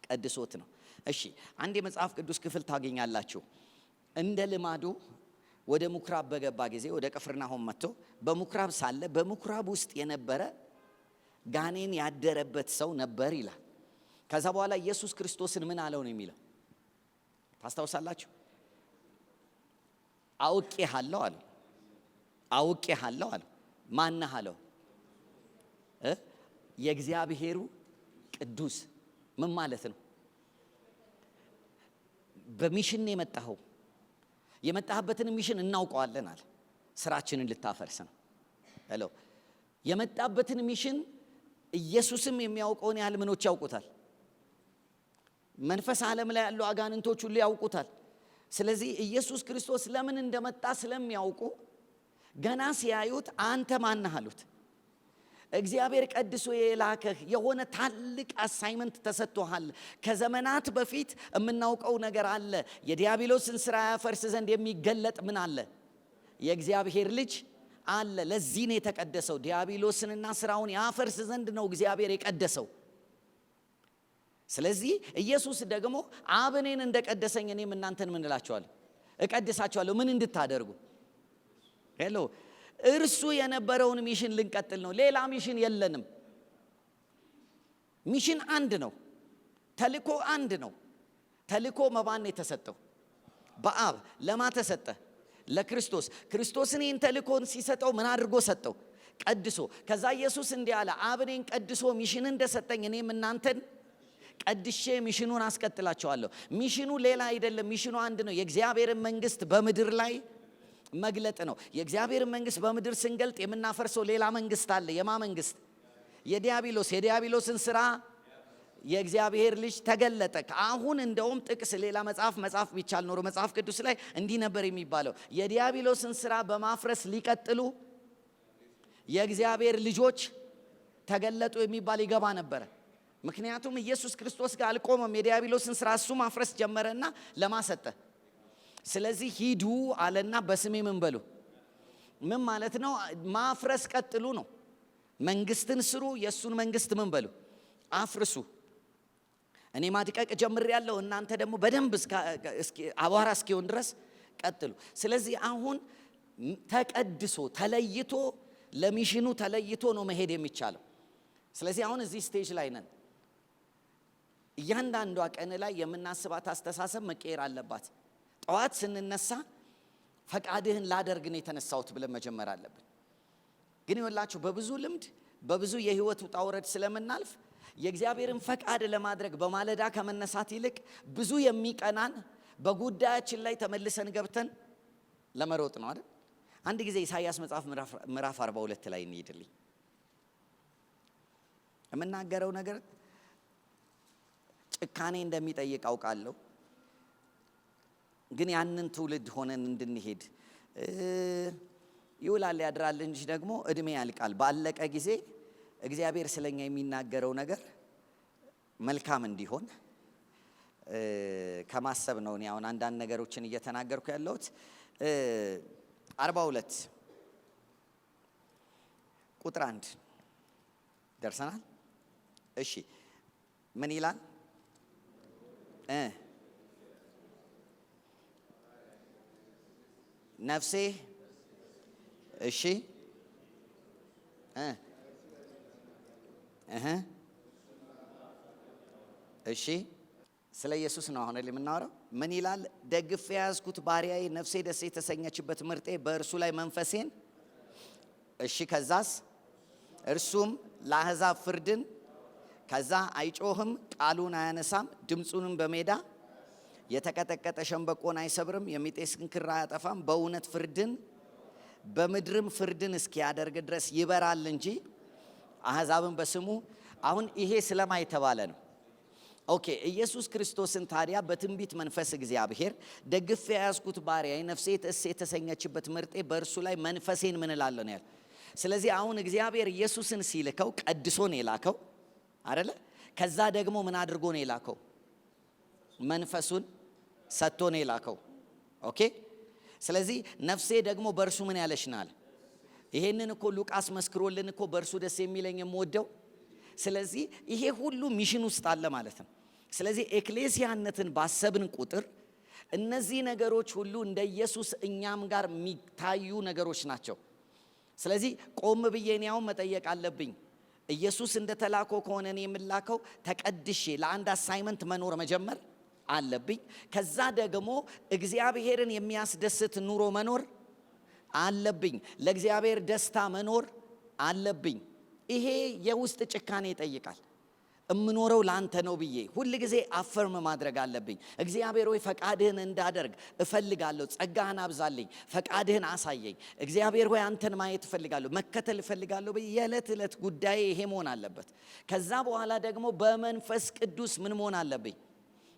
ቀድሶት ነው። እሺ፣ አንድ የመጽሐፍ ቅዱስ ክፍል ታገኛላችሁ። እንደ ልማዱ ወደ ምኩራብ በገባ ጊዜ ወደ ቅፍርናሆም መጥቶ በምኩራብ ሳለ በምኩራብ ውስጥ የነበረ ጋኔን ያደረበት ሰው ነበር ይላል። ከዛ በኋላ ኢየሱስ ክርስቶስን ምን አለው ነው የሚለው? ታስታውሳላችሁ? አውቄሃለሁ አለው። ማነህ አለው? የእግዚአብሔሩ ቅዱስ። ምን ማለት ነው? በሚሽን የመጣኸው የመጣህበትን ሚሽን እናውቀዋለን አለ። ስራችንን ልታፈርስ ነው። ሄሎ። የመጣበትን ሚሽን ኢየሱስም የሚያውቀውን ያህል ምኖች ያውቁታል? መንፈስ ዓለም ላይ ያሉ አጋንንቶች ሁሉ ያውቁታል። ስለዚህ ኢየሱስ ክርስቶስ ለምን እንደመጣ ስለሚያውቁ ገና ሲያዩት አንተ ማን ነህ አሉት። እግዚአብሔር ቀድሶ የላከህ የሆነ ታላቅ አሳይመንት ተሰጥቶሃል። ከዘመናት በፊት የምናውቀው ነገር አለ። የዲያብሎስን ሥራ ያፈርስ ዘንድ የሚገለጥ ምን አለ? የእግዚአብሔር ልጅ አለ። ለዚህ ነው የተቀደሰው። ዲያብሎስንና ሥራውን ያፈርስ ዘንድ ነው እግዚአብሔር የቀደሰው። ስለዚህ ኢየሱስ ደግሞ አብ እኔን እንደቀደሰኝ እኔም እናንተን ምን እላችኋለሁ? እቀድሳችኋለሁ። ምን እንድታደርጉ? ሄሎ እርሱ የነበረውን ሚሽን ልንቀጥል ነው። ሌላ ሚሽን የለንም። ሚሽን አንድ ነው። ተልኮ አንድ ነው። ተልኮ መባን የተሰጠው በአብ ለማ ተሰጠ? ለክርስቶስ። ክርስቶስን ይህን ተልኮን ሲሰጠው ምን አድርጎ ሰጠው? ቀድሶ። ከዛ ኢየሱስ እንዲህ አለ፣ አብ እኔን ቀድሶ ሚሽን እንደሰጠኝ እኔም እናንተን ቀድሼ ሚሽኑን አስቀጥላቸዋለሁ። ሚሽኑ ሌላ አይደለም። ሚሽኑ አንድ ነው። የእግዚአብሔርን መንግስት በምድር ላይ መግለጥ ነው። የእግዚአብሔርን መንግስት በምድር ስንገልጥ የምናፈርሰው ሌላ መንግስት አለ። የማ መንግስት? የዲያብሎስ። የዲያብሎስን ስራ የእግዚአብሔር ልጅ ተገለጠ። አሁን እንደውም ጥቅስ ሌላ መጽሐፍ ቢቻል ኖሮ መጽሐፍ ቅዱስ ላይ እንዲህ ነበር የሚባለው፣ የዲያብሎስን ስራ በማፍረስ ሊቀጥሉ የእግዚአብሔር ልጆች ተገለጡ የሚባል ይገባ ነበረ። ምክንያቱም ኢየሱስ ክርስቶስ ጋር አልቆመም። የዲያብሎስን ስራ እሱ ማፍረስ ጀመረና ለማሰጠ። ስለዚህ ሂዱ አለና በስሜ ምን በሉ? ምን ማለት ነው? ማፍረስ ቀጥሉ ነው። መንግስትን ስሩ፣ የእሱን መንግስት ምን በሉ? አፍርሱ። እኔ ማድቀቅ ጀምሬያለሁ፣ እናንተ ደግሞ በደንብ አቧራ እስኪሆን ድረስ ቀጥሉ። ስለዚህ አሁን ተቀድሶ ተለይቶ ለሚሽኑ ተለይቶ ነው መሄድ የሚቻለው። ስለዚህ አሁን እዚህ ስቴጅ ላይ ነን። እያንዳንዷ ቀን ላይ የምናስባት አስተሳሰብ መቀየር አለባት። ጠዋት ስንነሳ ፈቃድህን ላደርግ ነው የተነሳሁት ብለን መጀመር አለብን። ግን ይኸውላችሁ በብዙ ልምድ በብዙ የህይወት ውጣ ውረድ ስለምናልፍ የእግዚአብሔርን ፈቃድ ለማድረግ በማለዳ ከመነሳት ይልቅ ብዙ የሚቀናን በጉዳያችን ላይ ተመልሰን ገብተን ለመሮጥ ነው አይደል? አንድ ጊዜ ኢሳይያስ መጽሐፍ ምዕራፍ 42 ላይ እንሂድልኝ። የምናገረው ነገር ጭካኔ እንደሚጠይቅ አውቃለሁ። ግን ያንን ትውልድ ሆነን እንድንሄድ ይውላል ያድራል እንጂ ደግሞ እድሜ ያልቃል። ባለቀ ጊዜ እግዚአብሔር ስለኛ የሚናገረው ነገር መልካም እንዲሆን ከማሰብ ነው። እኔ አሁን አንዳንድ ነገሮችን እየተናገርኩ ያለሁት 42 ቁጥር 1 ደርሰናል። እሺ ምን ይላል? ነፍሴ እሺ እሺ ስለ ኢየሱስ ነው አሁን የምናወራው። ምን ይላል? ደግፌ የያዝኩት ባሪያዬ ነፍሴ ደስ የተሰኘችበት ምርጤ በእርሱ ላይ መንፈሴን እሺ ከዛስ እርሱም ለአሕዛብ ፍርድን ከዛ አይጮህም፣ ቃሉን አያነሳም፣ ድምፁንም በሜዳ የተቀጠቀጠ ሸንበቆን አይሰብርም፣ የሚጤስን ክር አያጠፋም። በእውነት ፍርድን በምድርም ፍርድን እስኪያደርግ ድረስ ይበራል እንጂ አሕዛብን በስሙ። አሁን ይሄ ስለማ የተባለ ነው። ኦኬ ኢየሱስ ክርስቶስን ታዲያ በትንቢት መንፈስ እግዚአብሔር ደግፌ የያዝኩት ባሪያዬ ነፍሴ ደስ የተሰኘችበት ምርጤ በእርሱ ላይ መንፈሴን ምን እላለሁ ነው ያለው። ስለዚህ አሁን እግዚአብሔር ኢየሱስን ሲልከው ቀድሶ ነው የላከው አይደለ? ከዛ ደግሞ ምን አድርጎ ነው የላከው? መንፈሱን ሰጥቶ ነው የላከው። ኦኬ ስለዚህ ነፍሴ ደግሞ በእርሱ ምን ያለሽ ናል። ይሄንን እኮ ሉቃስ መስክሮልን እኮ በእርሱ ደስ የሚለኝ የምወደው። ስለዚህ ይሄ ሁሉ ሚሽን ውስጥ አለ ማለት ነው። ስለዚህ ኤክሌሲያነትን ባሰብን ቁጥር እነዚህ ነገሮች ሁሉ እንደ ኢየሱስ እኛም ጋር የሚታዩ ነገሮች ናቸው። ስለዚህ ቆም ብዬ እኔው መጠየቅ አለብኝ። ኢየሱስ እንደተላከው ከሆነ እኔ የምላከው ተቀድሼ ለአንድ አሳይመንት መኖር መጀመር አለብኝ። ከዛ ደግሞ እግዚአብሔርን የሚያስደስት ኑሮ መኖር አለብኝ። ለእግዚአብሔር ደስታ መኖር አለብኝ። ይሄ የውስጥ ጭካኔ ይጠይቃል። እምኖረው ላንተ ነው ብዬ ሁል ጊዜ አፈርም ማድረግ አለብኝ። እግዚአብሔር ሆይ ፈቃድህን እንዳደርግ እፈልጋለሁ፣ ጸጋህን አብዛልኝ፣ ፈቃድህን አሳየኝ። እግዚአብሔር ሆይ አንተን ማየት እፈልጋለሁ፣ መከተል እፈልጋለሁ ብዬ የዕለት ዕለት ጉዳይ ይሄ መሆን አለበት። ከዛ በኋላ ደግሞ በመንፈስ ቅዱስ ምን መሆን አለብኝ?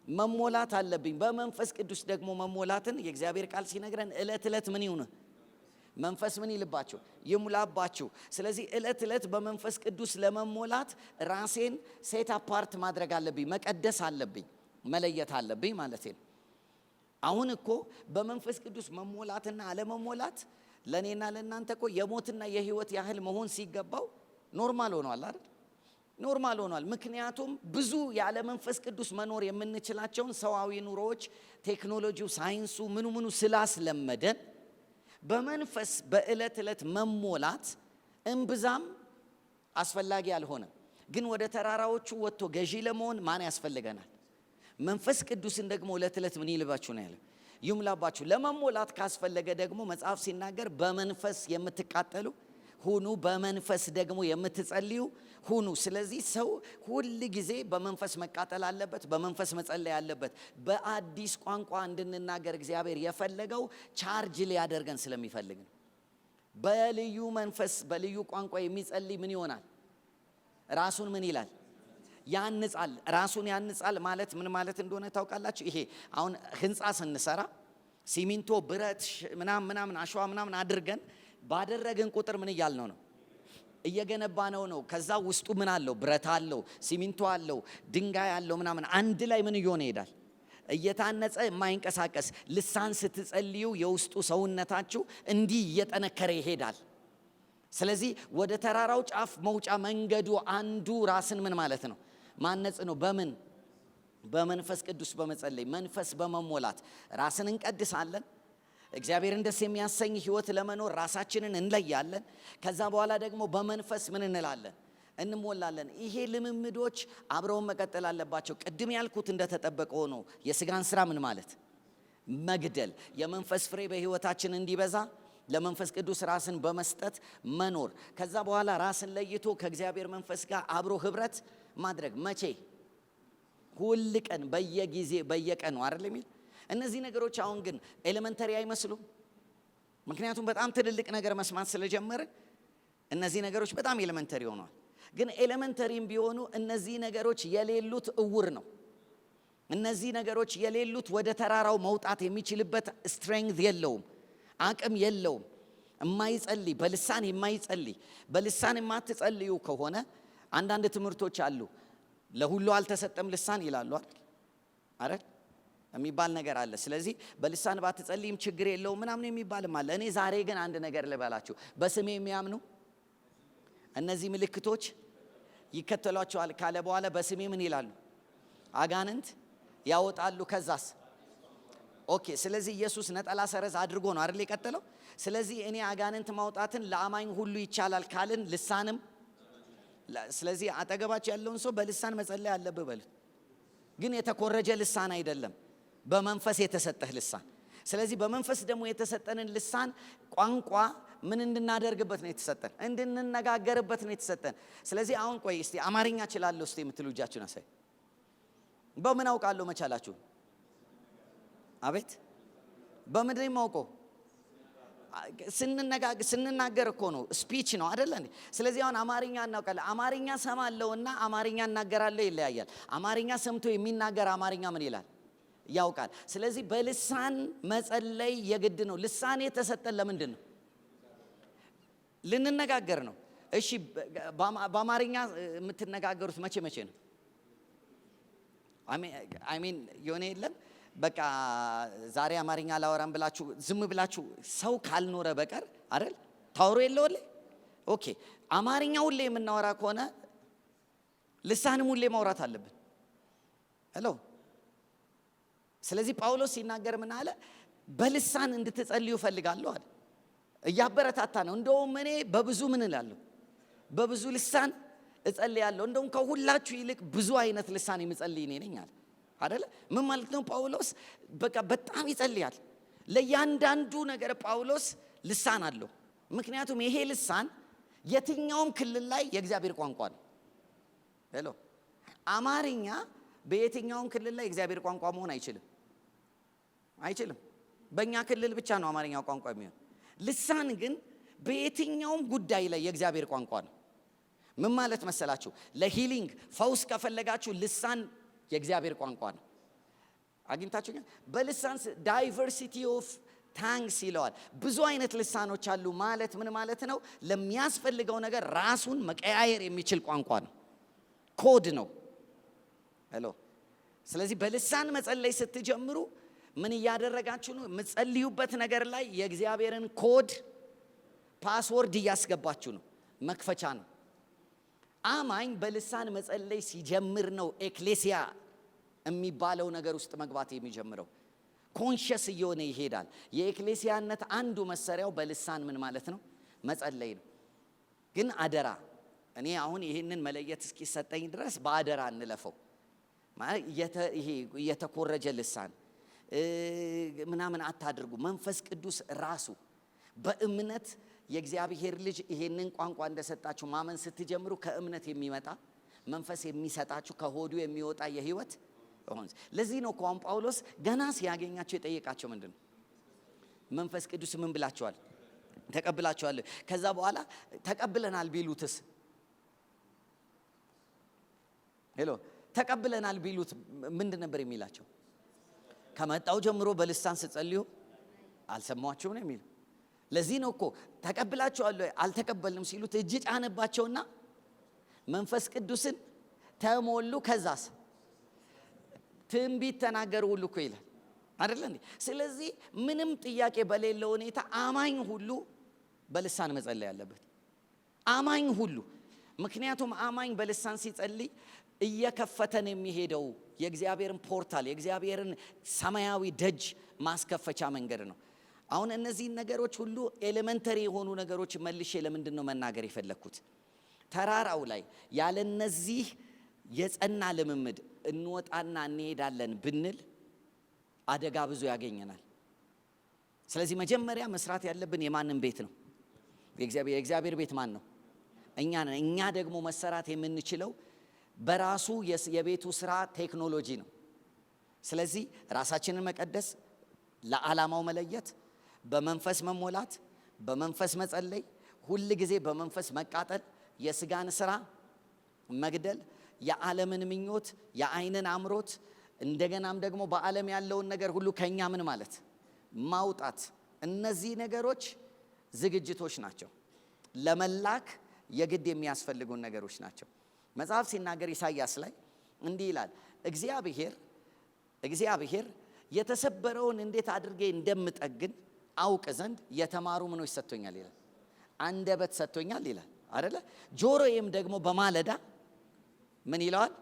መሞላት አለብኝ። በመንፈስ ቅዱስ ደግሞ መሞላትን የእግዚአብሔር ቃል ሲነግረን ዕለት ዕለት ምን ይሁን? መንፈስ ምን ይልባችሁ? ይሙላባችሁ። ስለዚህ ዕለት ዕለት በመንፈስ ቅዱስ ለመሞላት ራሴን ሴት አፓርት ማድረግ አለብኝ፣ መቀደስ አለብኝ፣ መለየት አለብኝ ማለት ነው። አሁን እኮ በመንፈስ ቅዱስ መሞላትና አለመሞላት ለኔና ለእናንተ እኮ የሞትና የህይወት ያህል መሆን ሲገባው ኖርማል ሆኗል አይደል? ኖርማል ሆኗል። ምክንያቱም ብዙ ያለ መንፈስ ቅዱስ መኖር የምንችላቸውን ሰዋዊ ኑሮዎች ቴክኖሎጂው፣ ሳይንሱ ምኑ ስላስለመደን በመንፈስ በዕለት ዕለት መሞላት እምብዛም አስፈላጊ አልሆነም። ግን ወደ ተራራዎቹ ወጥቶ ገዢ ለመሆን ማን ያስፈልገናል? መንፈስ ቅዱስን ደግሞ ዕለት ዕለት ምን ይልባችሁ ነው ያለው? ይሙላባችሁ። ለመሞላት ካስፈለገ ደግሞ መጽሐፍ ሲናገር በመንፈስ የምትቃጠሉ ሁኑ፣ በመንፈስ ደግሞ የምትጸልዩ ሁኑ። ስለዚህ ሰው ሁል ጊዜ በመንፈስ መቃጠል አለበት፣ በመንፈስ መጸለይ አለበት። በአዲስ ቋንቋ እንድንናገር እግዚአብሔር የፈለገው ቻርጅ ሊያደርገን ስለሚፈልግ ነው። በልዩ መንፈስ በልዩ ቋንቋ የሚጸልይ ምን ይሆናል? ራሱን ምን ይላል? ያንጻል። ራሱን ያንጻል ማለት ምን ማለት እንደሆነ ታውቃላችሁ? ይሄ አሁን ህንፃ ስንሰራ ሲሚንቶ፣ ብረት ምናምን አሸዋ ምናምን አድርገን ባደረግን ቁጥር ምን እያልነው ነው? እየገነባ ነው። ከዛ ውስጡ ምን አለው? ብረት አለው፣ ሲሚንቶ አለው፣ ድንጋይ አለው ምናምን አንድ ላይ ምን እየሆነ ይሄዳል? እየታነጸ የማይንቀሳቀስ ልሳን ስትጸልዩ የውስጡ ሰውነታችሁ እንዲህ እየጠነከረ ይሄዳል። ስለዚህ ወደ ተራራው ጫፍ መውጫ መንገዱ አንዱ ራስን ምን ማለት ነው? ማነጽ ነው። በምን? በመንፈስ ቅዱስ በመጸለይ መንፈስ በመሞላት ራስን እንቀድሳለን። እግዚአብሔርን ደስ የሚያሰኝ ህይወት ለመኖር ራሳችንን እንለያለን። ከዛ በኋላ ደግሞ በመንፈስ ምን እንላለን? እንሞላለን። ይሄ ልምምዶች አብረውን መቀጠል አለባቸው። ቅድም ያልኩት እንደተጠበቀ ሆኖ የስጋን ስራ ምን ማለት? መግደል። የመንፈስ ፍሬ በህይወታችን እንዲበዛ ለመንፈስ ቅዱስ ራስን በመስጠት መኖር። ከዛ በኋላ ራስን ለይቶ ከእግዚአብሔር መንፈስ ጋር አብሮ ህብረት ማድረግ። መቼ? ሁል ቀን፣ በየጊዜ በየቀኑ አይደል የሚል። እነዚህ ነገሮች አሁን ግን ኤሌመንተሪ አይመስሉም። ምክንያቱም በጣም ትልልቅ ነገር መስማት ስለጀመርን እነዚህ ነገሮች በጣም ኤሌመንተሪ ሆነዋል። ግን ኤሌመንተሪም ቢሆኑ እነዚህ ነገሮች የሌሉት እውር ነው። እነዚህ ነገሮች የሌሉት ወደ ተራራው መውጣት የሚችልበት ስትሬንግዝ የለውም፣ አቅም የለውም። የማይጸልይ በልሳን የማይጸልይ በልሳን የማትጸልዩ ከሆነ አንዳንድ ትምህርቶች አሉ። ለሁሉ አልተሰጠም ልሳን ይላሉ አይደል የሚባል ነገር አለ። ስለዚህ በልሳን ባትጸልይም ችግር የለውም ምናምን የሚባልም አለ። እኔ ዛሬ ግን አንድ ነገር ልበላችሁ። በስሜ የሚያምኑ እነዚህ ምልክቶች ይከተሏቸዋል ካለ በኋላ በስሜ ምን ይላሉ? አጋንንት ያወጣሉ። ከዛስ? ኦኬ። ስለዚህ ኢየሱስ ነጠላ ሰረዝ አድርጎ ነው አይደል የቀጠለው። ስለዚህ እኔ አጋንንት ማውጣትን ለአማኝ ሁሉ ይቻላል ካልን ልሳንም፣ ስለዚህ አጠገባቸው ያለውን ሰው በልሳን መጸለይ አለብህ በሉት። ግን የተኮረጀ ልሳን አይደለም፣ በመንፈስ የተሰጠህ ልሳን። ስለዚህ በመንፈስ ደግሞ የተሰጠንን ልሳን ቋንቋ ምን እንድናደርግበት ነው የተሰጠን? እንድንነጋገርበት ነው የተሰጠን። ስለዚህ አሁን ቆይ እስቲ አማርኛ እችላለሁ እስቲ የምትሉ እጃችሁን አሳይ። በምን አውቃለሁ መቻላችሁ? አቤት በምድር የማውቀው ስንናገር እኮ ነው። ስፒች ነው አይደለ እንዴ? ስለዚህ አሁን አማርኛ እናውቃለን። አማርኛ ሰማለሁና አማርኛ እናገራለሁ ይለያያል። አማርኛ ሰምቶ የሚናገር አማርኛ ምን ይላል? ያውቃል። ስለዚህ በልሳን መጸለይ የግድ ነው። ልሳን የተሰጠን ለምንድን ነው? ልንነጋገር ነው። እሺ በአማርኛ የምትነጋገሩት መቼ ነው? አሜን የሆነ የለም በቃ ዛሬ አማርኛ ላወራም ብላችሁ ዝም ብላችሁ ሰው ካልኖረ በቀር አይደል ታወሩ የለውለ። ኦኬ አማርኛ ሁሌ የምናወራ ከሆነ ልሳንም ሁሌ ማውራት አለብን። ሄሎ። ስለዚህ ጳውሎስ ሲናገር ምን አለ? በልሳን እንድትጸልዩ ፈልጋለሁ አለ። እያበረታታ ነው። እንደውም እኔ በብዙ ምን እላለሁ? በብዙ ልሳን እጸልያለሁ። እንደውም ከሁላችሁ ይልቅ ብዙ አይነት ልሳን የምጸልይ እኔ ነኝ አለ። አይደለ? ምን ማለት ነው? ጳውሎስ በቃ በጣም ይጸልያል። ለእያንዳንዱ ነገር ጳውሎስ ልሳን አለው። ምክንያቱም ይሄ ልሳን የትኛውም ክልል ላይ የእግዚአብሔር ቋንቋ ነው። ሄሎ። አማርኛ በየትኛውም ክልል ላይ የእግዚአብሔር ቋንቋ መሆን አይችልም። በእኛ ክልል ብቻ ነው አማርኛ ቋንቋ የሚሆን። ልሳን ግን በየትኛውም ጉዳይ ላይ የእግዚአብሔር ቋንቋ ነው። ምን ማለት መሰላችሁ? ለሂሊንግ ፈውስ ከፈለጋችሁ ልሳን የእግዚአብሔር ቋንቋ ነው። አግኝታችሁኛል? በልሳን ዳይቨርሲቲ ኦፍ ታንግስ ይለዋል። ብዙ አይነት ልሳኖች አሉ ማለት ምን ማለት ነው? ለሚያስፈልገው ነገር ራሱን መቀያየር የሚችል ቋንቋ ነው፣ ኮድ ነው። ሄሎ። ስለዚህ በልሳን መጸለይ ስትጀምሩ ምን እያደረጋችሁ ነው? የምትጸልዩበት ነገር ላይ የእግዚአብሔርን ኮድ ፓስወርድ እያስገባችሁ ነው። መክፈቻ ነው። አማኝ በልሳን መጸለይ ሲጀምር ነው ኤክሌሲያ የሚባለው ነገር ውስጥ መግባት የሚጀምረው። ኮንሽስ እየሆነ ይሄዳል። የኤክሌሲያነት አንዱ መሰሪያው በልሳን ምን ማለት ነው? መጸለይ ነው። ግን አደራ፣ እኔ አሁን ይህንን መለየት እስኪሰጠኝ ድረስ በአደራ እንለፈው። ይሄ የተኮረጀ ልሳን ምናምን አታድርጉ። መንፈስ ቅዱስ ራሱ በእምነት የእግዚአብሔር ልጅ ይሄንን ቋንቋ እንደሰጣችሁ ማመን ስትጀምሩ ከእምነት የሚመጣ መንፈስ የሚሰጣችሁ ከሆዱ የሚወጣ የህይወት ሆንስ። ለዚህ ነው ቋንቋ ጳውሎስ ገና ሲያገኛቸው የጠየቃቸው ምንድን ነው? መንፈስ ቅዱስ ምን ብላችኋል? ተቀብላችኋል? ከዛ በኋላ ተቀብለናል ቢሉትስ? ሄሎ፣ ተቀብለናል ቢሉት ምንድን ነበር የሚላቸው? ከመጣው ጀምሮ በልሳን ስትጸልዩ አልሰማችሁም ነው የሚለው። ለዚህ ነው እኮ ተቀብላችኋል አልተቀበልንም ሲሉት እጅ ጫነባቸውና መንፈስ ቅዱስን ተሞሉ። ከዛስ ትንቢት ተናገሩ ሁሉ እኮ ይላል አይደል እንዴ? ስለዚህ ምንም ጥያቄ በሌለው ሁኔታ አማኝ ሁሉ በልሳን መጸለይ ያለበት፣ አማኝ ሁሉ። ምክንያቱም አማኝ በልሳን ሲጸልይ እየከፈተን የሚሄደው የእግዚአብሔርን ፖርታል የእግዚአብሔርን ሰማያዊ ደጅ ማስከፈቻ መንገድ ነው። አሁን እነዚህን ነገሮች ሁሉ ኤሌመንተሪ የሆኑ ነገሮች መልሼ ለምንድን ነው መናገር የፈለግኩት? ተራራው ላይ ያለ እነዚህ የጸና ልምምድ እንወጣና እንሄዳለን ብንል አደጋ ብዙ ያገኘናል። ስለዚህ መጀመሪያ መስራት ያለብን የማንን ቤት ነው? የእግዚአብሔር ቤት ማን ነው? እኛ ነን። እኛ ደግሞ መሰራት የምንችለው በራሱ የቤቱ ስራ ቴክኖሎጂ ነው። ስለዚህ ራሳችንን መቀደስ፣ ለዓላማው መለየት፣ በመንፈስ መሞላት፣ በመንፈስ መጸለይ፣ ሁል ጊዜ በመንፈስ መቃጠል፣ የስጋን ስራ መግደል፣ የዓለምን ምኞት፣ የአይንን አምሮት፣ እንደገናም ደግሞ በዓለም ያለውን ነገር ሁሉ ከኛ ምን ማለት ማውጣት። እነዚህ ነገሮች ዝግጅቶች ናቸው፣ ለመላክ የግድ የሚያስፈልጉን ነገሮች ናቸው። መጽሐፍ ሲናገር ኢሳይያስ ላይ እንዲህ ይላል፣ እግዚአብሔር የተሰበረውን እንዴት አድርጌ እንደምጠግን አውቅ ዘንድ የተማሩ ምኖች ሰጥቶኛል ይላል። አንደበት ሰጥቶኛል ይላል አይደለ? ጆሮዬም ደግሞ በማለዳ ምን ይለዋል?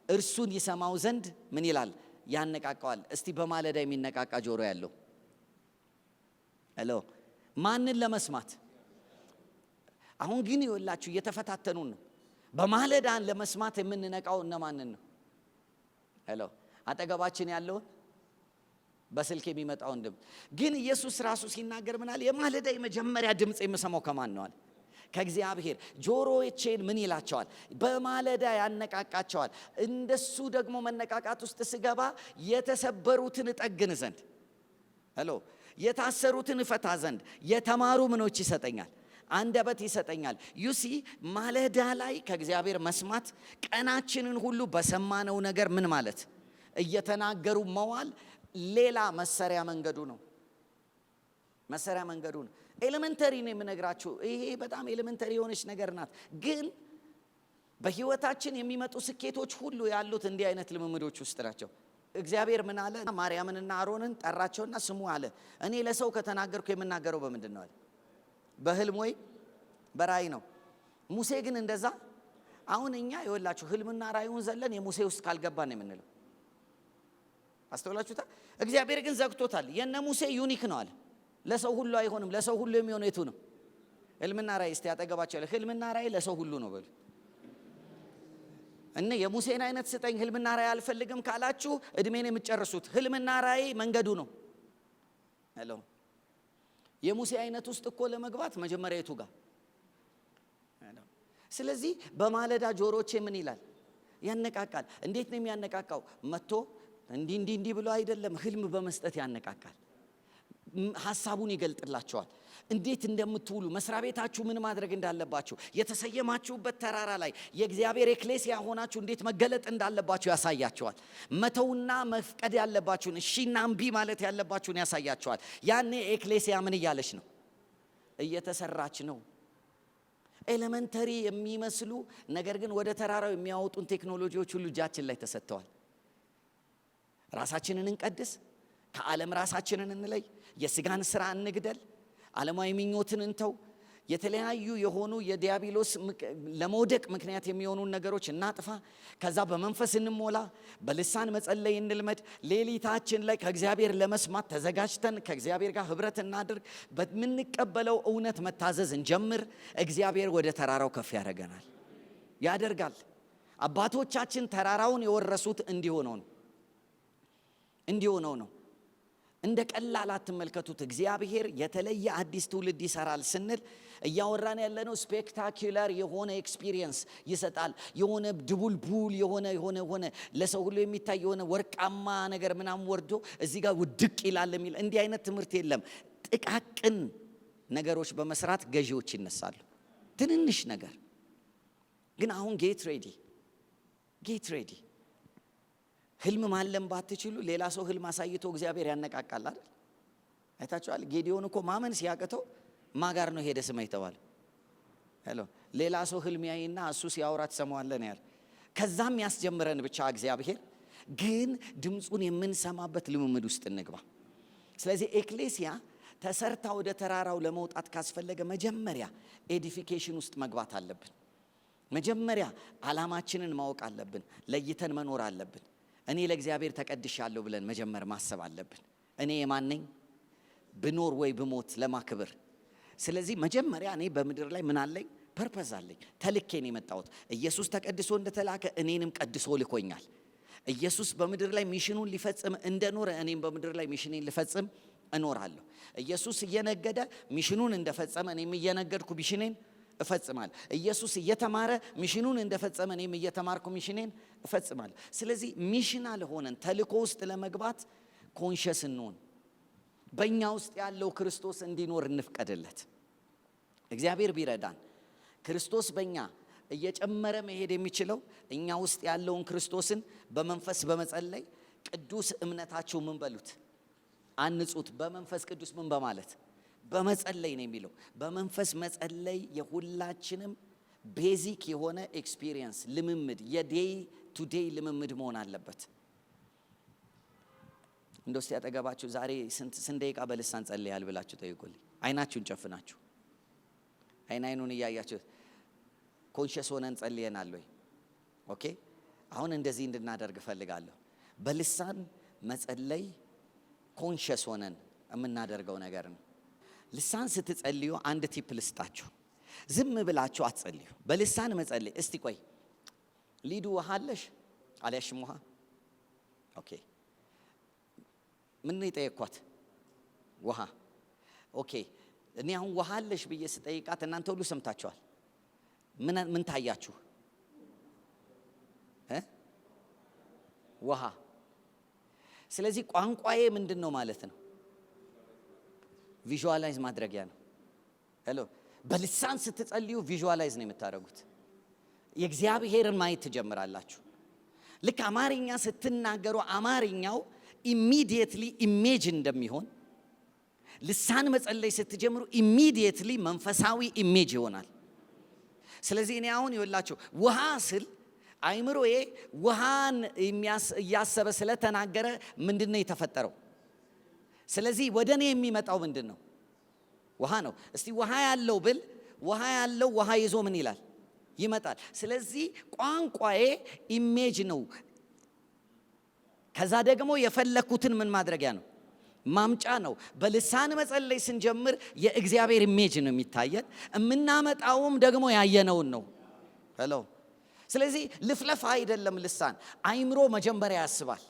እርሱን ይሰማው ዘንድ ምን ይላል? ያነቃቃዋል። እስቲ በማለዳ የሚነቃቃ ጆሮ ያለው ሄሎ፣ ማንን ለመስማት? አሁን ግን ይኸውላችሁ እየተፈታተኑን ነው። በማለዳን ለመስማት የምንነቃው እነማንን ነው? ሄሎ፣ አጠገባችን ያለውን በስልክ የሚመጣውን ድምፅ። ግን ኢየሱስ ራሱ ሲናገር ምናል? የማለዳ የመጀመሪያ ድምፅ የምሰማው ከማን ነው አለ? ከእግዚአብሔር። ጆሮዎቼን ምን ይላቸዋል? በማለዳ ያነቃቃቸዋል። እንደሱ ደግሞ መነቃቃት ውስጥ ስገባ የተሰበሩትን እጠግን ዘንድ ሄሎ፣ የታሰሩትን እፈታ ዘንድ የተማሩ ምኖች ይሰጠኛል፣ አንደበት ይሰጠኛል። ዩሲ ማለዳ ላይ ከእግዚአብሔር መስማት፣ ቀናችንን ሁሉ በሰማነው ነገር ምን ማለት እየተናገሩ መዋል ሌላ መሰሪያ መንገዱ ነው። መሰሪያ መንገዱ ነው። ኤሌመንተሪ ነው የምነግራችሁ። ይሄ በጣም ኤሌመንተሪ የሆነች ነገር ናት። ግን በህይወታችን የሚመጡ ስኬቶች ሁሉ ያሉት እንዲህ አይነት ልምምዶች ውስጥ ናቸው። እግዚአብሔር ምን አለ? ማርያምንና አሮንን ጠራቸውና ስሙ አለ። እኔ ለሰው ከተናገርኩ የምናገረው በምንድን ነው አለ? በህልም ወይ በራእይ ነው። ሙሴ ግን እንደዛ። አሁን እኛ ይወላችሁ ህልምና ራእዩን ዘለን የሙሴ ውስጥ ካልገባን የምንለው አስተውላችሁታ። እግዚአብሔር ግን ዘግቶታል። የነ ሙሴ ዩኒክ ነው አለ። ለሰው ሁሉ አይሆንም። ለሰው ሁሉ የሚሆነው የቱ ነው? ህልምና ራእይ። እስቲ ያጠገባቸው ያለ ህልምና ራእይ ለሰው ሁሉ ነው በሉ። እነ የሙሴን አይነት ስጠኝ ህልምና ራእይ አልፈልግም ካላችሁ እድሜን የምትጨርሱት። ህልምና ራእይ መንገዱ ነው። ሄሎ፣ የሙሴ አይነት ውስጥ እኮ ለመግባት መጀመሪያ የቱ ጋር? ስለዚህ በማለዳ ጆሮቼ ምን ይላል? ያነቃቃል። እንዴት ነው የሚያነቃቃው? መጥቶ እንዲህ ብሎ አይደለም፣ ህልም በመስጠት ያነቃቃል። ሐሳቡን ይገልጥላችኋል። እንዴት እንደምትውሉ መስሪያ ቤታችሁ ምን ማድረግ እንዳለባችሁ የተሰየማችሁበት ተራራ ላይ የእግዚአብሔር ኤክሌሲያ ሆናችሁ እንዴት መገለጥ እንዳለባችሁ ያሳያችኋል። መተውና መፍቀድ ያለባችሁን እሺና እምቢ ማለት ያለባችሁን ያሳያችኋል። ያኔ ኤክሌሲያ ምን እያለች ነው? እየተሰራች ነው። ኤሌመንተሪ የሚመስሉ ነገር ግን ወደ ተራራው የሚያወጡን ቴክኖሎጂዎች ሁሉ እጃችን ላይ ተሰጥተዋል። ራሳችንን እንቀድስ፣ ከዓለም ራሳችንን እንለይ፣ የስጋን ስራ እንግደል፣ ዓለማዊ ምኞትን እንተው፣ የተለያዩ የሆኑ የዲያብሎስ ለመውደቅ ምክንያት የሚሆኑ ነገሮች እናጥፋ። ከዛ በመንፈስ እንሞላ፣ በልሳን መጸለይ እንልመድ። ሌሊታችን ላይ ከእግዚአብሔር ለመስማት ተዘጋጅተን ከእግዚአብሔር ጋር ህብረት እናድርግ። በምንቀበለው እውነት መታዘዝ እንጀምር። እግዚአብሔር ወደ ተራራው ከፍ ያደርጋል። አባቶቻችን ተራራውን የወረሱት እንዲሆነው ነው። እንደ ቀላል አትመልከቱት። እግዚአብሔር የተለየ አዲስ ትውልድ ይሰራል ስንል እያወራን ያለነው ስፔክታኩላር የሆነ ኤክስፒሪየንስ ይሰጣል። የሆነ ድቡልቡል የሆነ ለሰው ሁሉ የሚታይ የሆነ ወርቃማ ነገር ምናምን ወርዶ እዚህ ጋር ውድቅ ይላል የሚል እንዲህ አይነት ትምህርት የለም። ጥቃቅን ነገሮች በመስራት ገዢዎች ይነሳሉ። ትንንሽ ነገር ግን አሁን ጌት ሬዲ ህልም ማለም ባትችሉ ሌላ ሰው ህልም አሳይቶ እግዚአብሔር ያነቃቃል አይደል? አይታችኋል። ጌዲዮን እኮ ማመን ሲያቅተው ማጋር ነው ሄደ ስማ ይተዋል። ሌላ ሰው ህልም ያይና እሱ ሲያወራ ትሰማዋለህ ያለ። ከዛም ያስጀምረን ብቻ እግዚአብሔር ግን ድምፁን የምንሰማበት ልምምድ ውስጥ እንግባ። ስለዚህ ኤክሌሲያ ተሰርታ ወደ ተራራው ለመውጣት ካስፈለገ መጀመሪያ ኤዲፊኬሽን ውስጥ መግባት አለብን። መጀመሪያ ዓላማችንን ማወቅ አለብን። ለይተን መኖር አለብን። እኔ ለእግዚአብሔር ተቀድሻለሁ ብለን መጀመር ማሰብ አለብን። እኔ የማን ነኝ? ብኖር ወይ ብሞት ለማክብር። ስለዚህ መጀመሪያ እኔ በምድር ላይ ምን አለኝ? ፐርፐዝ አለኝ። ተልኬ ነው የመጣሁት። ኢየሱስ ተቀድሶ እንደተላከ እኔንም ቀድሶ ልኮኛል። ኢየሱስ በምድር ላይ ሚሽኑን ሊፈጽም እንደኖረ እኔም በምድር ላይ ሚሽኔን ልፈጽም እኖራለሁ። ኢየሱስ እየነገደ ሚሽኑን እንደፈጸመ እኔም እየነገድኩ ሚሽኔን እፈጽማለሁ። ኢየሱስ እየተማረ ሚሽኑን እንደፈጸመ እኔም እየተማርኩ ሚሽኔን እፈጽማለሁ። ስለዚህ ሚሽናል ሆነን ተልኮ ውስጥ ለመግባት ኮንሸስ እንሆን። በእኛ ውስጥ ያለው ክርስቶስ እንዲኖር እንፍቀድለት። እግዚአብሔር ቢረዳን ክርስቶስ በእኛ እየጨመረ መሄድ የሚችለው እኛ ውስጥ ያለውን ክርስቶስን በመንፈስ በመጸለይ ቅዱስ እምነታችሁ ምን በሉት አንጹት። በመንፈስ ቅዱስ ምን በማለት በመጸለይ ነው የሚለው። በመንፈስ መጸለይ የሁላችንም ቤዚክ የሆነ ኤክስፒሪየንስ ልምምድ፣ የዴይ ቱ ዴይ ልምምድ መሆን አለበት። እንደው እስቲ ያጠገባችሁ ዛሬ ስንት ደቂቃ በልሳን ጸልያል ብላችሁ ጠይቁልኝ። አይናችሁን ጨፍናችሁ አይኑን እያያችሁ ኮንሸስ ሆነን ጸልየናል ወይ? ኦኬ። አሁን እንደዚህ እንድናደርግ እፈልጋለሁ። በልሳን መጸለይ ኮንሸስ ሆነን የምናደርገው ነገር ነው። ልሳን ስትጸልዩ አንድ ቲፕ ልስጣችሁ። ዝም ብላችሁ አትጸልዩ። በልሳን መጸለይ እስቲ ቆይ ሊዱ ውሃ አለሽ አልያሽም? ውሃ ኦኬ። ምን ነው የጠየኳት? ውሃ ኦኬ። እኔ አሁን ውሃ አለሽ ብዬ ስጠይቃት እናንተ ሁሉ ሰምታችኋል። ምን ታያችሁ? ውሃ። ስለዚህ ቋንቋዬ ምንድን ነው ማለት ነው? ቪዥዋላይዝ ማድረጊያ ነው። ሄሎ፣ በልሳን ስትጸልዩ ቪዥዋላይዝ ነው የምታደርጉት። የእግዚአብሔርን ማየት ትጀምራላችሁ። ልክ አማርኛ ስትናገሩ አማርኛው ኢሚዲየትሊ ኢሜጅ እንደሚሆን ልሳን መጸለይ ስትጀምሩ ኢሚዲየትሊ መንፈሳዊ ኢሜጅ ይሆናል። ስለዚህ እኔ አሁን ይወላችሁ ውሃ ስል አይምሮዬ ውሃን እያሰበ ስለተናገረ ምንድነው የተፈጠረው? ስለዚህ ወደ እኔ የሚመጣው ምንድን ነው? ውሃ ነው። እስቲ ውሃ ያለው ብል ውሃ ያለው ውሃ ይዞ ምን ይላል? ይመጣል። ስለዚህ ቋንቋዬ ኢሜጅ ነው። ከዛ ደግሞ የፈለኩትን ምን ማድረጊያ ነው? ማምጫ ነው። በልሳን መጸለይ ስንጀምር የእግዚአብሔር ኢሜጅ ነው የሚታየን። የምናመጣውም ደግሞ ያየነውን ነው። ሄሎ። ስለዚህ ልፍለፋ አይደለም ልሳን። አይምሮ መጀመሪያ ያስባል።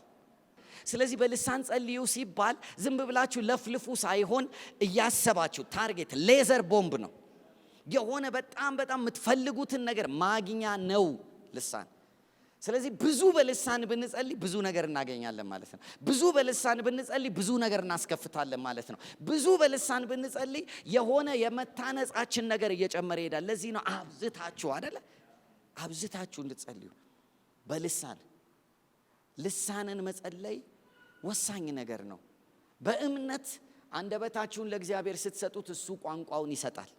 ስለዚህ በልሳን ጸልዩ ሲባል ዝም ብላችሁ ለፍልፉ ሳይሆን እያሰባችሁ ታርጌት ሌዘር ቦምብ ነው። የሆነ በጣም የምትፈልጉትን ነገር ማግኛ ነው ልሳን። ስለዚህ ብዙ በልሳን ብንጸልይ ብዙ ነገር እናገኛለን ማለት ነው። ብዙ በልሳን ብንጸልይ ብዙ ነገር እናስከፍታለን ማለት ነው። ብዙ በልሳን ብንጸልይ የሆነ የመታነጻችን ነገር እየጨመረ ይሄዳል። ለዚህ ነው አብዝታችሁ አይደለ አብዝታችሁ እንድትጸልዩ በልሳን ልሳንን መጸለይ ወሳኝ ነገር ነው። በእምነት አንደበታችሁን ለእግዚአብሔር ስትሰጡት እሱ ቋንቋውን ይሰጣል።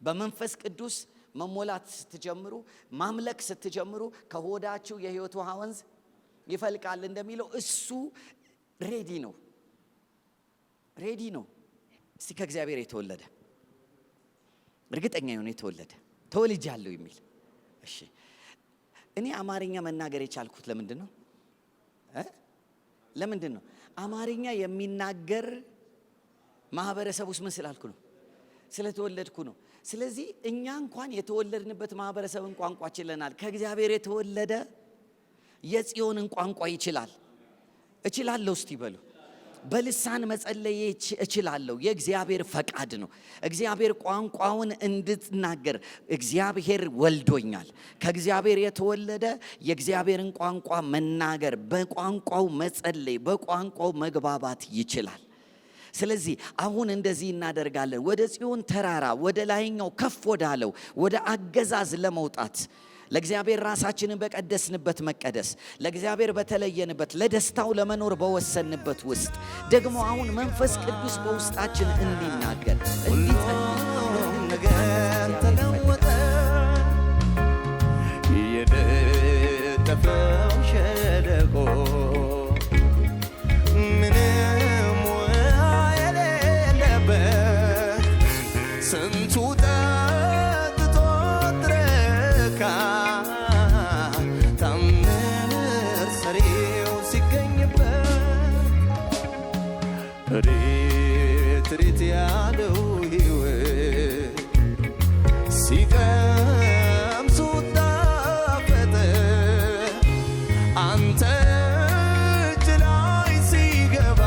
በመንፈስ ቅዱስ መሞላት ስትጀምሩ ማምለክ ስትጀምሩ ከሆዳችሁ የሕይወት ውሃ ወንዝ ይፈልቃል እንደሚለው እሱ ሬዲ ነው። እስቲ ከእግዚአብሔር የተወለደ እርግጠኛ የሆነ የተወለደ ተወልጃለሁ የሚል እሺ። እኔ አማርኛ መናገር የቻልኩት ለምንድን ነው? ለምንድን ነው? አማርኛ የሚናገር ማህበረሰብ ውስጥ ምን ስላልኩ ነው? ስለተወለድኩ ነው። ስለዚህ እኛ እንኳን የተወለድንበት ማህበረሰብን ቋንቋ ችለናል። ከእግዚአብሔር የተወለደ የጽዮንን ቋንቋ ይችላል። እችላለሁ እስቲ በሉ። በልሳን መጸለይ እችላለሁ። የእግዚአብሔር ፈቃድ ነው። እግዚአብሔር ቋንቋውን እንድትናገር እግዚአብሔር ወልዶኛል። ከእግዚአብሔር የተወለደ የእግዚአብሔርን ቋንቋ መናገር፣ በቋንቋው መጸለይ፣ በቋንቋው መግባባት ይችላል። ስለዚህ አሁን እንደዚህ እናደርጋለን። ወደ ጽዮን ተራራ ወደ ላይኛው ከፍ ወዳለው ወደ አገዛዝ ለመውጣት ለእግዚአብሔር ራሳችንን በቀደስንበት መቀደስ፣ ለእግዚአብሔር በተለየንበት ለደስታው ለመኖር በወሰንበት ውስጥ ደግሞ አሁን መንፈስ ቅዱስ በውስጣችን እንዲናገር ነገር ተለወጠ። የነጠፈው ሸለቆ ምንም ውሃ የሌለበት ስንቱ ጠጥቶ ረካ። ታምር ሰሪው ሲገኝበት ሬት ያለው ሕይወት ሲቀምሱት ጣፈጠ። አንተ እጅ ላይ ሲገባ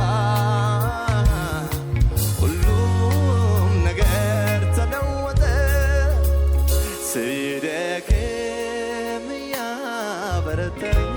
ሁሉም ነገር ተለወጠ። ስደክም ያበረታኝ